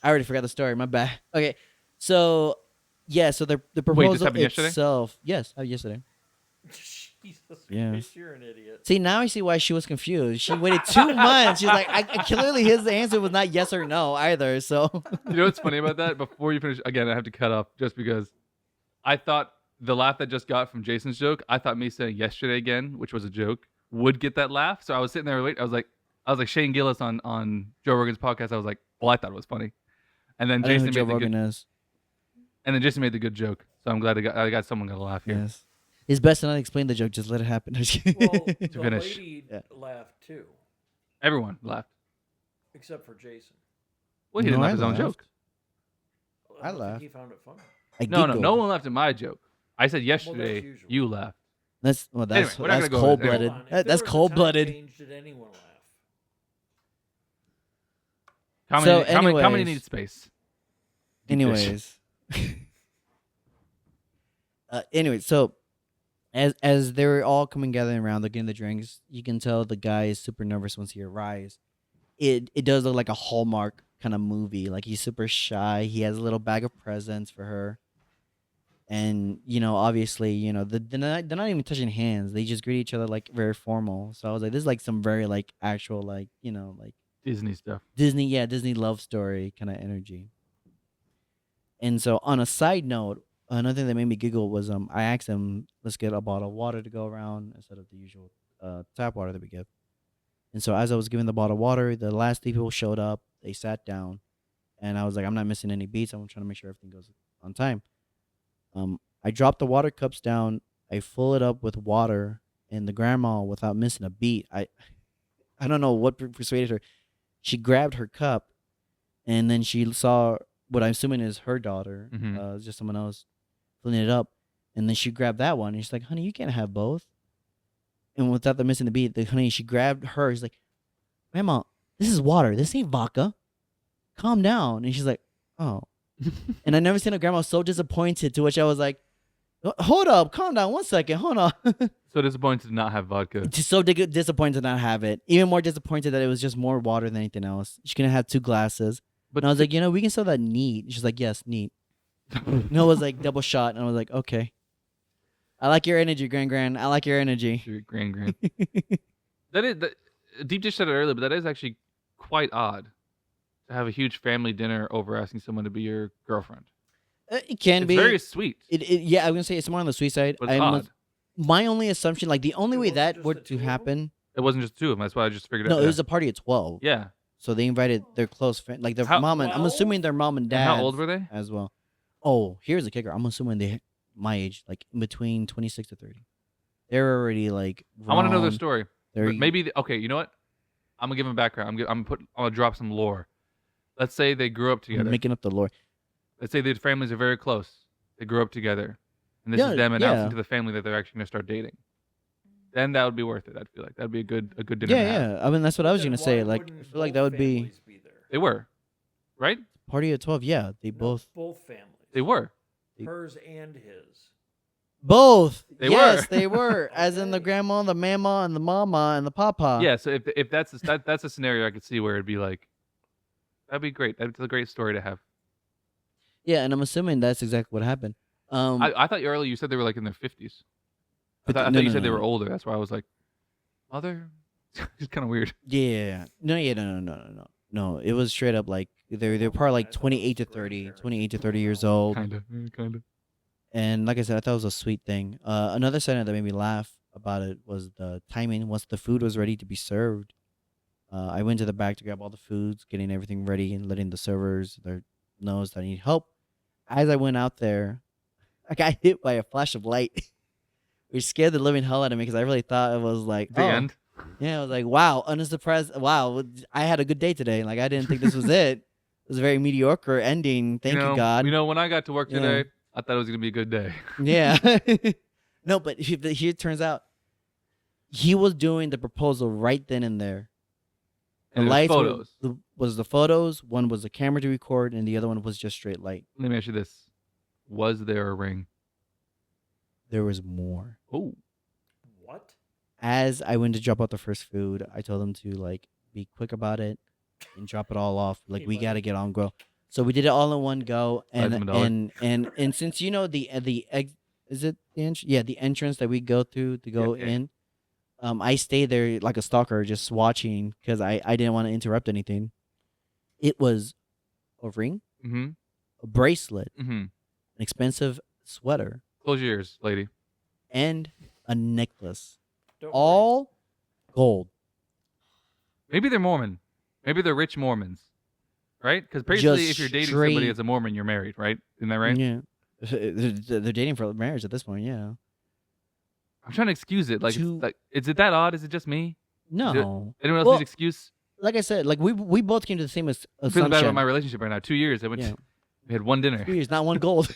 I already forgot the story. My bad. Okay, so yeah, so the proposal happened yesterday? itself. Yes, yesterday. Jesus Yeah. Christ, you're an idiot. See, now I see why she was confused. She waited 2 months. She's like, I clearly his answer was not yes or no either. So You know what's funny about that? Before you finish, again, I have to cut off just because I thought the laugh that just got from Jason's joke, I thought me saying yesterday again, which was a joke, would get that laugh. So I was sitting there waiting. I was like Shane Gillis on Joe Rogan's podcast. I was like, well, I thought it was funny. And then I don't know Jason who made Joe the Rogan good, is. and then Jason made the good joke. So I'm glad I got someone gonna laugh here. Yes, it's best to not explain the joke. Just let it happen. Well, the finish. lady Yeah. laughed too, Everyone laughed. except for Jason. Well, he No, didn't laugh I at his own laughed. joke. I don't think laughed. He found it funny. I No, giggled. no one laughed at my joke. I said yesterday usual. you laughed. That's Anyway, that's we're not that's gonna go cold there. blooded. Hold on. If there That's was a cold time blooded. change, did anyone laugh? Comedy anyways. needs space. Anyways, so as they were all coming gathering around, they're getting the drinks. You can tell the guy is super nervous once he arrives. It does look like a Hallmark kind of movie. Like he's super shy. He has a little bag of presents for her, and obviously, they're not even touching hands. They just greet each other like very formal. So I was like, this is like some very like actual like like Disney stuff. Disney love story kind of energy. And so on a side note, another thing that made me giggle was I asked him, let's get a bottle of water to go around instead of the usual tap water that we give. And so as I was giving the bottle of water, the last 3 people showed up. They sat down, and I was like, I'm not missing any beats. I'm trying to make sure everything goes on time. I dropped the water cups down. I fill it up with water, and the grandma, without missing a beat, I don't know what persuaded her. She grabbed her cup, and then she saw what I'm assuming is her daughter, Mhm. just someone else filling it up, and then she grabbed that one, and she's like, "Honey, you can't have both." And without the missing the beat, she grabbed her. She's like, "Grandma, this is water. This ain't vodka. Calm down." And she's like, oh. And I never seen a grandma so disappointed, to which I was like, hold up, calm down 1 second, hold on. So disappointed to not have vodka. Just so disappointed to not have it. Even more disappointed that it was just more water than anything else. She could have had 2 glasses. But And I was like, we can sell that neat. She's like, yes, neat. No, it was like double shot. And I was like, okay. I like your energy, Gran. I like your energy. Your grand. Deep Dish said it earlier, but that is actually quite odd to have a huge family dinner over asking someone to be your girlfriend. It can It's be. very sweet, Yeah, I'm going to say it's more on the sweet side. but it's odd. My only assumption, like the only It way wasn't that just were the to two of them? happen. It wasn't just 2 of them. That's why I just figured No, out. it was a party of 12. Yeah. So they invited their close friend, like their How- mom and I'm assuming their mom and And dad. how old were they? As well. Oh, here's the kicker. I'm assuming they my age, like in between 26 to 30. They're already like. I want to know their grown. story. They're Maybe okay. You know what? I'm gonna give them background. I'm gonna drop some lore. Let's say they grew up together. making up the lore. Let's say their families are very close. They grew up together, and this Yeah, is them announcing yeah. to the family that they're actually gonna start dating. Then that would be worth it. I feel like that'd be a good dinner. to have. Yeah. I mean, that's what I was Then gonna why say. Like, I wouldn't feel like both that would be families be there? They were, right? party of 12. Yeah, they No, both. both families. They were. Hers and his. Both. They yes, were. they were. As in the grandma, the mama, and the mama, and the papa. Yeah. So if that's that's a scenario I could see where it'd be like, that'd be great. That's a great story to have. Yeah, and I'm assuming that's exactly what happened. I thought earlier you said they were like in their 50s. I But thought no, you no, said they no. were older. That's why I was like, mother. It's kind of weird. Yeah. No. No. It was straight up like they're probably like I thought it 28 to was 30, grandparents. 28 to 30 years old. Kind of. And like I said, I thought it was a sweet thing. Another sentence that made me laugh about it was the timing. Once the food was ready to be served, I went to the back to grab all the foods, getting everything ready, and letting the servers knows that I need help. As I went out there, I got hit by a flash of light, which scared the living hell out of me because I really thought it was like The oh. end. Yeah, I was like, wow, unsurprised. Wow, I had a good day today. Like I didn't think this was it. It was a very mediocre ending. Thank you, God. You know, when I got to work Yeah. today, I thought it was gonna be a good day. Yeah. No, but here it turns out he was doing the proposal right then and there. The And it was lights photos. was the photos. One was the camera to record, and the other one was just straight light. Let me ask you this: was there a ring? There was more. Oh, What? As I went to drop out the first food, I told them to like be quick about it and drop it all off. Like Hey, we buddy. gotta get on go. So we did it all in one go, Slides and him a dollar. and since you know the is it the the entrance that we go through to go Yeah. in, I stayed there like a stalker, just watching because I didn't want to interrupt anything. It was a ring, mm-hmm. a bracelet, Mm-hmm. an expensive sweater, Close your ears, lady. and a necklace, Don't worry. all gold. Maybe they're Mormon. Maybe they're rich Mormons, right? Because basically, Just if you're dating somebody straight- as a Mormon, you're married, right? Isn't that right? Yeah. They're dating for marriage at this point, yeah. I'm trying to excuse it. Like, To- is it that odd? Is it just me? No. Anyone else Well, need excuse? Like I said, like we both came to the same I'm feeling bad about assumption. my relationship right now. 2 years. Yeah. We had one dinner. 2 years, not one gold.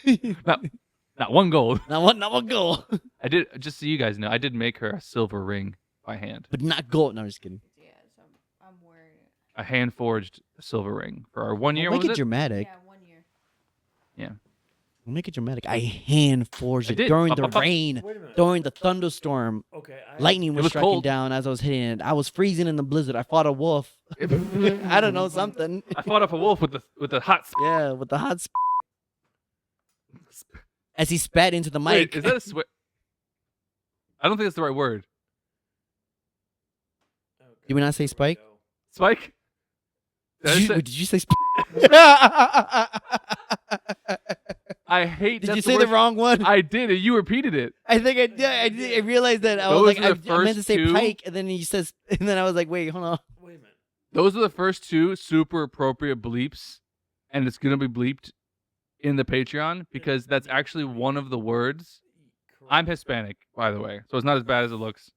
Not one gold. not one gold. I did, just so you guys know, I did make her a silver ring by hand. But not gold. No, I'm just kidding. Yeah, so I'm wearing it. A hand forged silver ring for our 1 year. We'll What make was it it? dramatic. Yeah, 1 year. We'll make it dramatic. I hand forged I it did. during Pop, the pop, pop. rain, Wait a minute. during the thunderstorm. Okay. Lightning was was striking cold. down as I was hitting it. I was freezing in the blizzard. I fought a wolf. I don't know, something. I fought off a wolf with the hot. Yeah, with the hot as he spat into the Wait, mic. is that a swear? I don't think that's the right word. Okay, Did we not say here spike? go. Spike. Did I, say- Did you say? I hate. Did that's you say the word- wrong one? I did, and you repeated it. I think I did. I realized that I was Those like, are the I meant to first say two? pike, and then he says, and then I was like, wait, hold on. Wait a minute. Those are the first two super appropriate bleeps, and it's gonna be bleeped in the Patreon because that's actually one of the words. I'm Hispanic, by the way, so it's not as bad as it looks.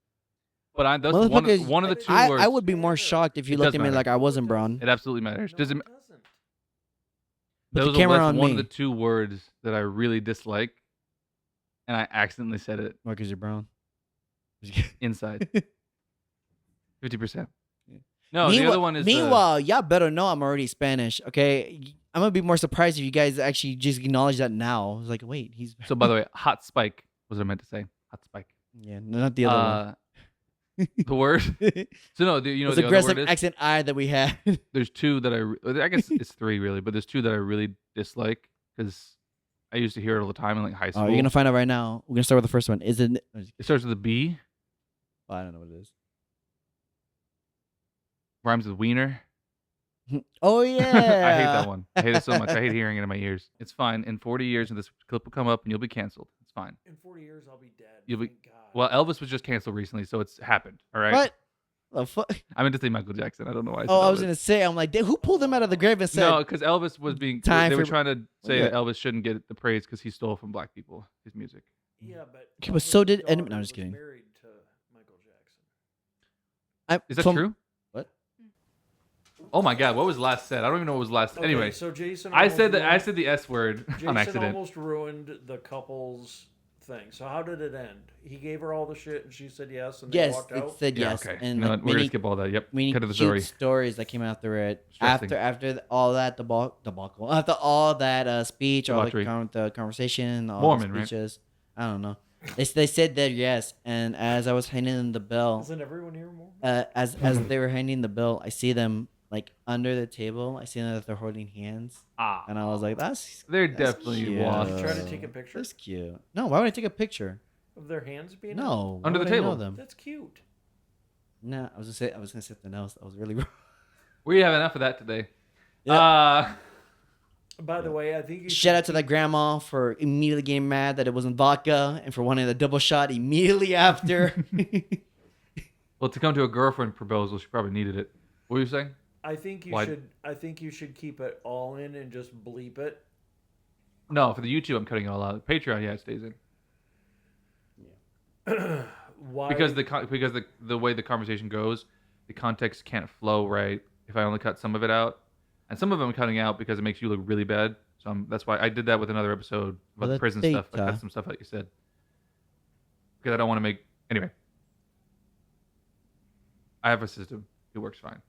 But that's Motherfuckers, one of the two I words. would be more shocked if you It looked does at me matter. like I wasn't brown. It absolutely matters. No, Does it? it doesn't. Put the Those are camera that's on one me. of the two words that I really dislike, and I accidentally said it Why? Because you're brown. inside. 50%. No, the Meanwhile, other one is. meanwhile, y'all better know I'm already Spanish. Okay, I'm gonna be more surprised if you guys actually just acknowledge that now. It's like, wait, he's So by the way, hot spike was what I meant to say. Hot spike. yeah, not the other The word. one. So no, you know This what the other aggressive word is. accent I that we had. There's two that I guess it's three really, but there's two that I really dislike because I used to hear it all the time in like high school. Oh, you're gonna find out right now. We're gonna start with the first one. Is it? It starts with a B, Oh, I don't know what it is. rhymes with wiener. Oh yeah. I hate that one. I hate it so much. I hate hearing it in my ears. It's fine. In 40 years, and this clip will come up, and you'll be canceled. It's fine. In 40 years, I'll be dead. You'll be- Thank God. Well, Elvis was just canceled recently, so it's happened. All right. What? The fuck? I meant to say Michael Jackson. I don't know why. I said Oh, I was Elvis. gonna say. I'm like, who pulled him out of the grave and said? No, because Elvis was being. Time They were for- trying to say Yeah. that Elvis shouldn't get the praise because he stole from black people his music. Yeah, but Okay, but so did- Elvis's no, I'm daughter just kidding. was married to Michael Jackson. Is that from- true? What? Oh my God! What was last said? I don't even know what was last. Okay, Anyway, so Jason. I said that. almost I said the S word Jason on accident. almost ruined the couple's thing. So how did it end? He gave her all the shit, and she said yes, and they Yes, walked it out. said Yeah. yes. Okay. And No, like, we're gonna many, skip all that. Yep. many Cut to the cute story. stories that came after it. Stressing. After all that debacle. After all that speech, all Debauchery. the conversation, all Mormon, the right? speeches. I don't know. They said that yes, and as I was handing them the bill, Isn't everyone here more? as they were handing the bill, I see them like under the table. I see them that they're holding hands, Ah, and I was like, "That's they're that's definitely cute. washed. Try to take a picture That's cute. No, why would I take a picture? of their hands being No, why Under the would I know table. them. That's cute. Nah, I was gonna say something else. That was really wrong. We have enough of that today. Yep. By the way, I think you Shout out to that grandma for immediately getting mad that it wasn't vodka and for wanting the double shot immediately after. Well, to come to a girlfriend proposal, she probably needed it. What were you saying? I think you Why- should. I think you should keep it all in and just bleep it. No, for the YouTube, I'm cutting it all out. Patreon, yeah, it stays in Why? because the way the conversation goes, the context can't flow right if I only cut some of it out, and some of them I'm cutting out because it makes you look really bad. So that's why I did that with another episode about the prison stuff. I cut some stuff like you said because I don't want to make anyway. I have a system. It works fine.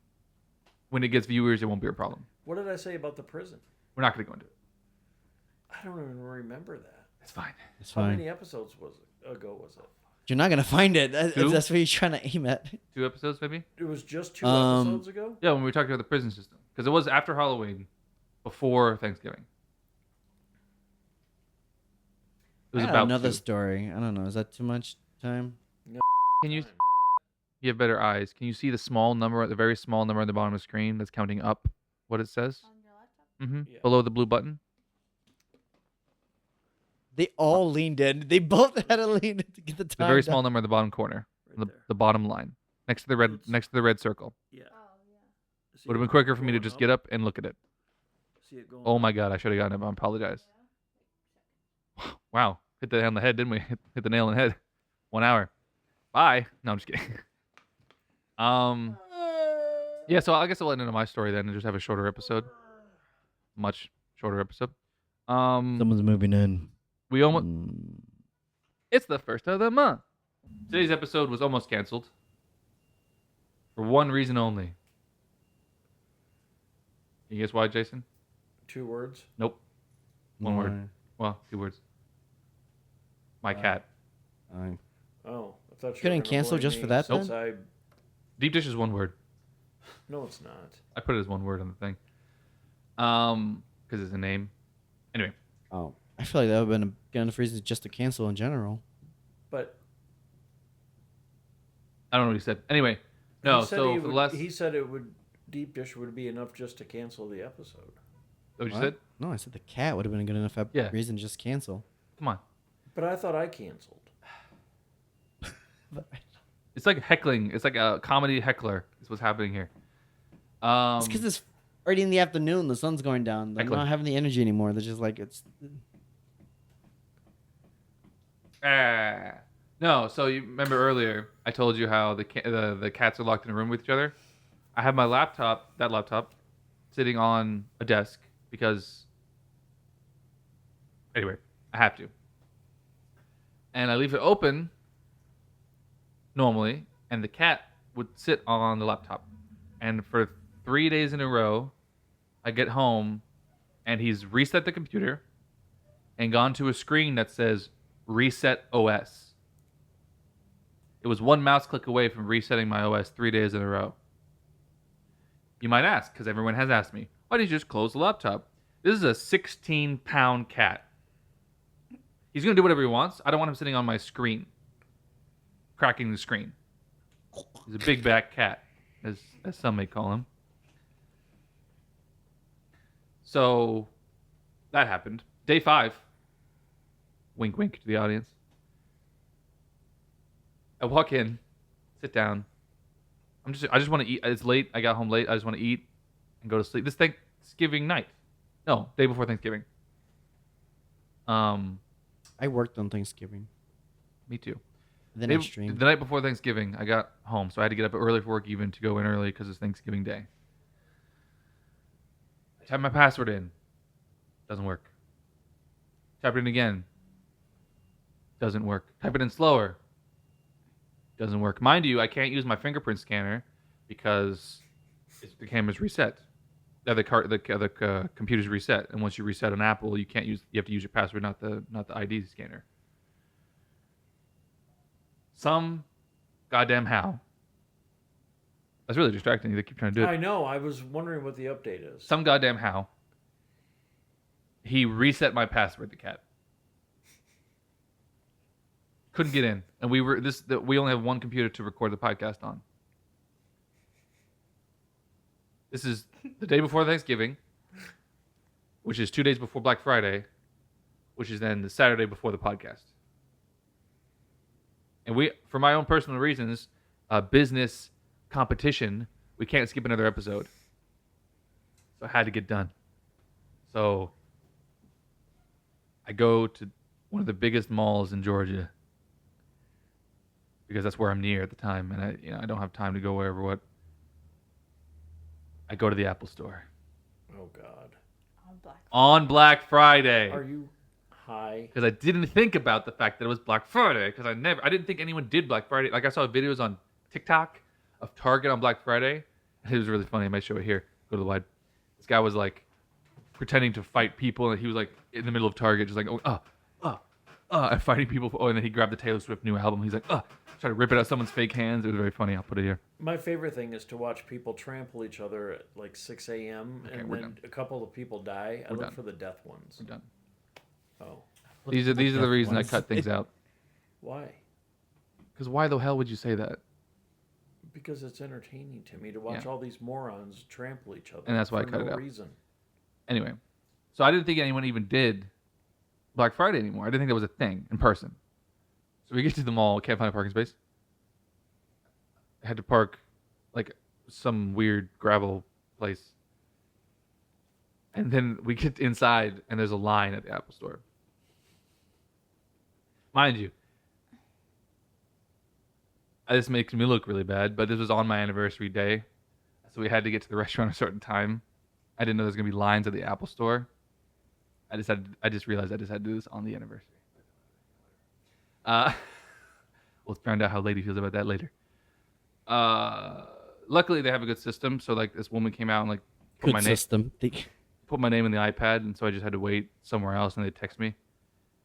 When it gets viewers, it won't be a problem. What did I say about the prison? We're not going to go into it. I don't even remember that. It's fine. It's How fine. many episodes ago was it? You're not gonna find it. Two? That's what you're trying to aim at. 2 episodes, maybe? It was just 2 Um, episodes ago. Yeah, when we were talking about the prison system. Because it was after Halloween, before Thanksgiving. It was I got about another 2. story. I don't know. Is that too much time? Can you have better eyes? Can you see the small number, the very small number on the bottom of the screen that's counting up what it says? On your laptop? Yeah. Below the blue button? They all leaned in. They both had to lean in to get the The time. very down. small number in the bottom corner. Right The, there. the bottom line. Next to the red It's- next to the red circle. Yeah. Oh, yeah. See Would have it been quicker for me to going just get up and look at it. See it going Oh up? my god, I should have gotten it. I apologize. Wow. Hit the nail on the head, didn't we? Hit the nail on the head. 1 hour. Bye. No, I'm just kidding. Yeah, so I guess I'll end into my story then and just have a shorter episode. Much shorter episode. Someone's moving in. We almost Mm. It's the first of the month. Today's episode was almost canceled. For one reason only. You guess why, Jason? 2 words. Nope. One word. Well, 2 words. My cat. Oh, I thought you Couldn't were gonna cancel blame just me for that, since I. Deep dish is 1 word. No, it's not. I put it as 1 word on the thing. Because it's a name. Anyway. Oh, I feel like that would have been enough reasons just to cancel in general. But I don't know what he said. Anyway. No, he said so he for the would- last... he said it would deep dish would be enough just to cancel the episode. What you What? said? No, I said the cat would have been a good enough Yeah. reason to just cancel. Come on. But I thought I canceled. It's like heckling. It's like a comedy heckler is what's happening here. It's because it's already in the afternoon. The sun's going down. They're Heckler. not having the energy anymore. They're just like it's. No, so you remember earlier I told you how the cats are locked in a room with each other. I have my laptop, sitting on a desk because anyway, I have to. And I leave it open normally, and the cat would sit on the laptop. And for 3 days in a row, I get home and he's reset the computer and gone to a screen that says Reset OS. It was one mouse click away from resetting my OS 3 days in a row. You might ask, because everyone has asked me, why did you just close the laptop? This is a 16-pound cat. He's going to do whatever he wants. I don't want him sitting on my screen, cracking the screen. He's a big back cat, as some may call him. So that happened. Day 5. Wink, wink to the audience. I walk in, sit down. I just want to eat. It's late. I got home late. I just want to eat and go to sleep. This Thanksgiving night. No, day before Thanksgiving. I worked on Thanksgiving. Me too. Then I streamed. The night before Thanksgiving, I got home, so I had to get up early for work even to go in early because it's Thanksgiving Day. I type my password in. Doesn't work. Type it in again. Doesn't work. Type it in slower. Doesn't work. Mind you, I can't use my fingerprint scanner because the camera's reset. The computer's reset, and once you reset an Apple, you have to use your password, not the ID scanner. Some goddamn how. That's really distracting. They keep trying to do it. I know. I was wondering what the update is. Some goddamn how. He reset my password, the cat. Couldn't get in, and we only have one computer to record the podcast on. This is the day before Thanksgiving, which is 2 days before Black Friday, which is then the Saturday before the podcast. And we, for my own personal reasons, business competition, we can't skip another episode. So I had to get done. So I go to one of the biggest malls in Georgia because that's where I'm near at the time, and I don't have time to go wherever what. I go to the Apple Store Oh God. on Black Friday Are you high? because I didn't think about the fact that it was Black Friday because I didn't think anyone did Black Friday. Like I saw videos on TikTok of Target on Black Friday. It was really funny. I might show it here. Go to the wide. This guy was like pretending to fight people, and he was like in the middle of Target, just like and fighting people. And then he grabbed the Taylor Swift new album. He's like try to rip it out of someone's fake hands. It was very funny. I'll put it here. My favorite thing is to watch people trample each other at like 6 a.m. Okay, and we're then done. a couple of people die. I We're look done. for the death ones. We're done. Oh, These are the reasons I cut things out. why? Because why the hell would you say that? Because it's entertaining to me to watch Yeah. all these morons trample each other. And that's why I for cut no it out. reason. Anyway, so I didn't think anyone even did Black Friday anymore. I didn't think that was a thing in person. So we get to the mall, can't find a parking space. I had to park like some weird gravel place. And then we get inside and there's a line at the Apple Store. Mind you, this makes me look really bad, but this was on my anniversary day. So we had to get to the restaurant at a certain time. I didn't know there was going to be lines at the Apple Store. I just realized I just had to do this on the anniversary. We'll find out how Lady feels about that later. Luckily, they have a good system. So like this woman came out and like Good system. put my name in the iPad, and so I just had to wait somewhere else, and they text me.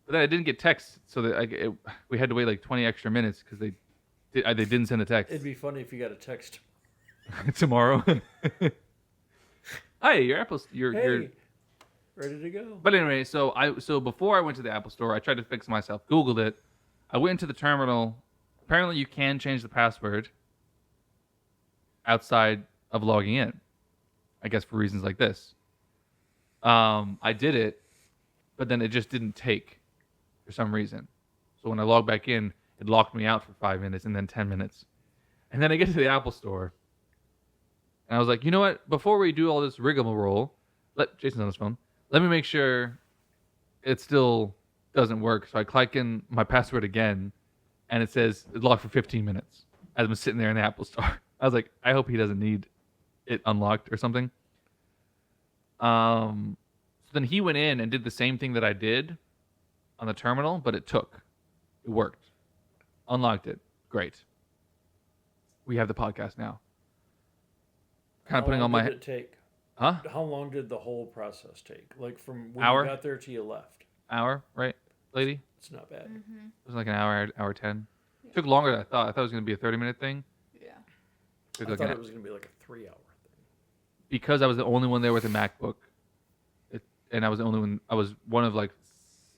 But then I didn't get text, so that we had to wait like 20 extra minutes because they didn't send the text. It'd be funny if you got a text. Tomorrow. Hi, your Apple's Hey, your. ready to go. But anyway, so before I went to the Apple Store, I tried to fix myself. Googled it. I went into the terminal. Apparently, you can change the password outside of logging in. I guess for reasons like this. I did it, but then it just didn't take for some reason. So when I logged back in, it locked me out for 5 minutes and then 10 minutes. And then I get to the Apple Store. And I was like, you know what? Before we do all this rigmarole, Jason's on his phone. Let me make sure it still doesn't work. So I click in my password again, and it says it's locked for 15 minutes as I'm sitting there in the Apple Store. I was like, I hope he doesn't need it unlocked or something. So then he went in and did the same thing that I did on the terminal, but it worked. Unlocked it. Great. We have the podcast now. Kind of putting on How my long did it take? Huh? How long did the whole process take? Like from when Hour? you got there till you left? Hour, right, lady? It's not bad. Mm-hmm. It was like an hour 10. Took longer than I thought. I thought it was gonna be a 30-minute thing. Yeah. Took I like thought an- it was gonna be like a 3-hour thing. because I was the only one there with a MacBook, and I was the only one. I was one of like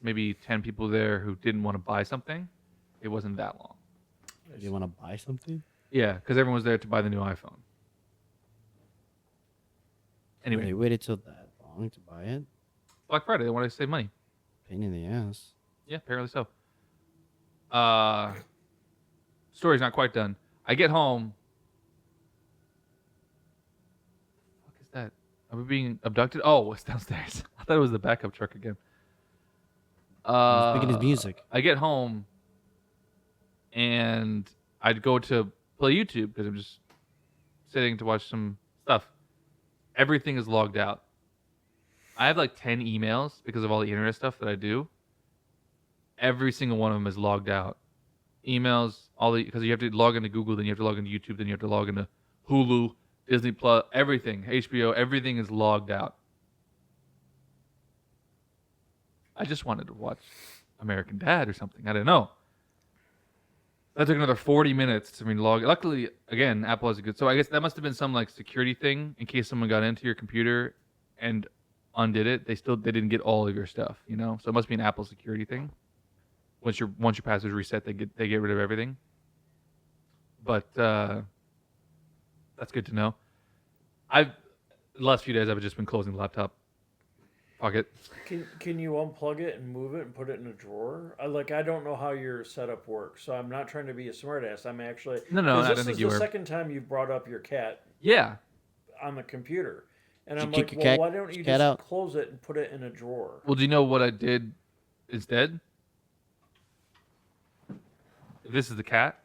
maybe 10 people there who didn't want to buy something. It wasn't that long. Do you want to buy something? Yeah, because everyone was there to buy the new iPhone. Anyway, They waited till that long to buy it. Black Friday, they wanted to save money. Pain in the ass. Yeah, apparently so. Story's not quite done. I get home. What the fuck is that? Are we being abducted? Oh, it's downstairs. I thought it was the backup truck again. He's picking his music. I get home, and I'd go to play YouTube because I'm just sitting to watch some stuff. Everything is logged out. I have like 10 emails because of all the internet stuff that I do. Every single one of them is logged out. Emails, because you have to log into Google, then you have to log into YouTube, then you have to log into Hulu, Disney Plus, everything, HBO, everything is logged out. I just wanted to watch American Dad or something. I don't know. That took another 40 minutes to log. Luckily, again, Apple has a good. So I guess that must have been some like security thing in case someone got into your computer and undid it. They didn't get all of your stuff, you know. So it must be an Apple security thing. Once your password reset, they get rid of everything. But that's good to know. The last few days I've just been closing the laptop. Fuck it. Can you unplug it and move it and put it in a drawer? I don't know how your setup works, so I'm not trying to be a smartass. I'm actually No, 'cause I this don't think is you the were. second time you've brought up your cat Yeah. on the computer, and Did I'm you like, kick your well, cat- why don't you cat just out? close it and put it in a drawer? Well, do you know what I did instead? This is the cat.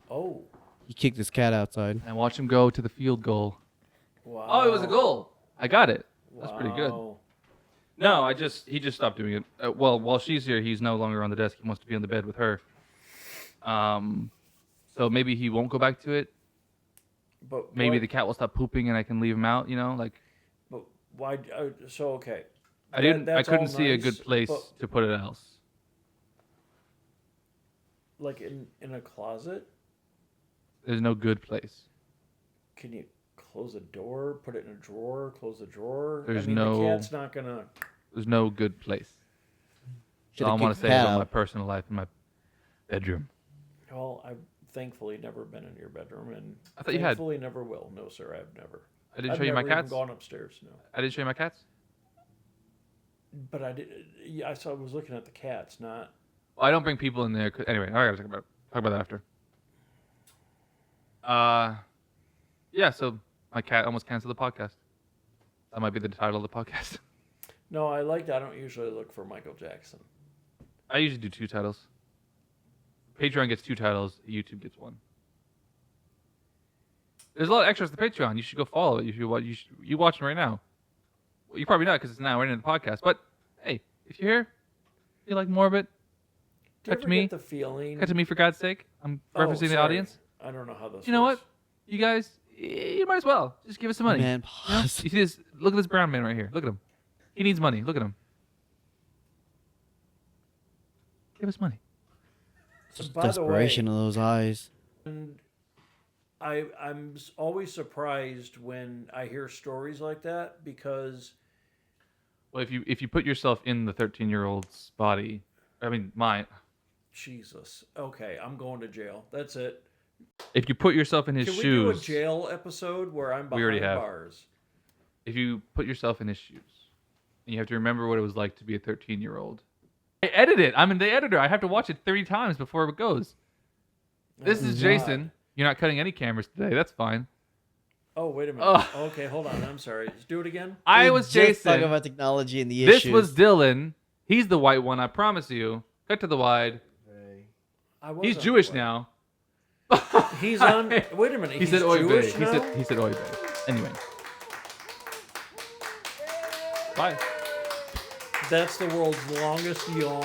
Oh, He kicked his cat outside. And watch him go to the field goal. wow! Oh, it was a goal. I got it. That's pretty good. Wow. No, he just stopped doing it. Well, while she's here, he's no longer on the desk. He wants to be on the bed with her. So maybe he won't go back to it. But Maybe what- the cat will stop pooping and I can leave him out. You know, like But why? So okay. I didn't. I That's all couldn't see a nice, good place but, to put it else. like in a closet. There's no good place. Can you close a door? Put it in a drawer? Close the drawer? There's I mean, no- The cat's not gonna. There's no good place. So Should've I want kicked to the say cat about my out. personal life in my bedroom. Well, I've thankfully never been in your bedroom, and I thought you had. thankfully never will. No, sir, I've never. I didn't I've show you my never even cats. gone upstairs. No, I didn't show you my cats. but I did. Yeah, I was looking at the cats, not. Well, I don't bring people in there. Anyway, I gotta talk about that after. Yeah. So my cat almost canceled the podcast. That might be the title of the podcast. No, I don't usually look for Michael Jackson. I usually do 2 titles. Patreon gets 2 titles. YouTube gets 1. There's a lot of extras to Patreon. You should go follow it. You watching right now. Well, you're probably not because it's now right in the podcast. But hey, if you're here, you like more of it. Do you Cut to ever me. get the feeling? Cut to me for God's sake. I'm referencing the sorry. audience. I don't know how this. You know works. what? You guys, you might as well just give us some money. Man, You know? pause. You see this? Look at this brown man right here. Look at him. He needs money. Look at him. Give us money. Just By the desperation way, in those eyes. and I'm always surprised when I hear stories like that because Well, if you put yourself in the 13-year-old's body, I mean, mine. Jesus. Okay, I'm going to jail. That's it. If you put yourself in his Can we do a shoes, jail episode where I'm We already behind have. bars? if you put yourself in his shoes, and you have to remember what it was like to be a 13-year-old. I edit it. I'm in the editor. I have to watch it 30 times before it goes. This Oh, is God. Jason. You're not cutting any cameras today. That's fine. Oh, wait a minute. Ugh. Okay, hold on. I'm sorry. Just do it again. I We was just talking Jason. about technology and the This issues. was Dylan. He's the white one. I promise you. Cut to the wide. I was He's on Jewish the way. now. He's on. Wait a minute. He He's said oy vey. Jewish He now? said oy vey. Anyway. Bye. That's the world's longest yawn.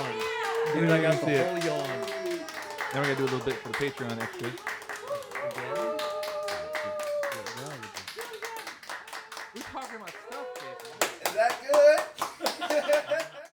Dude, I got the See it. whole yawn. Now we're gonna do a little bit for the Patreon extras.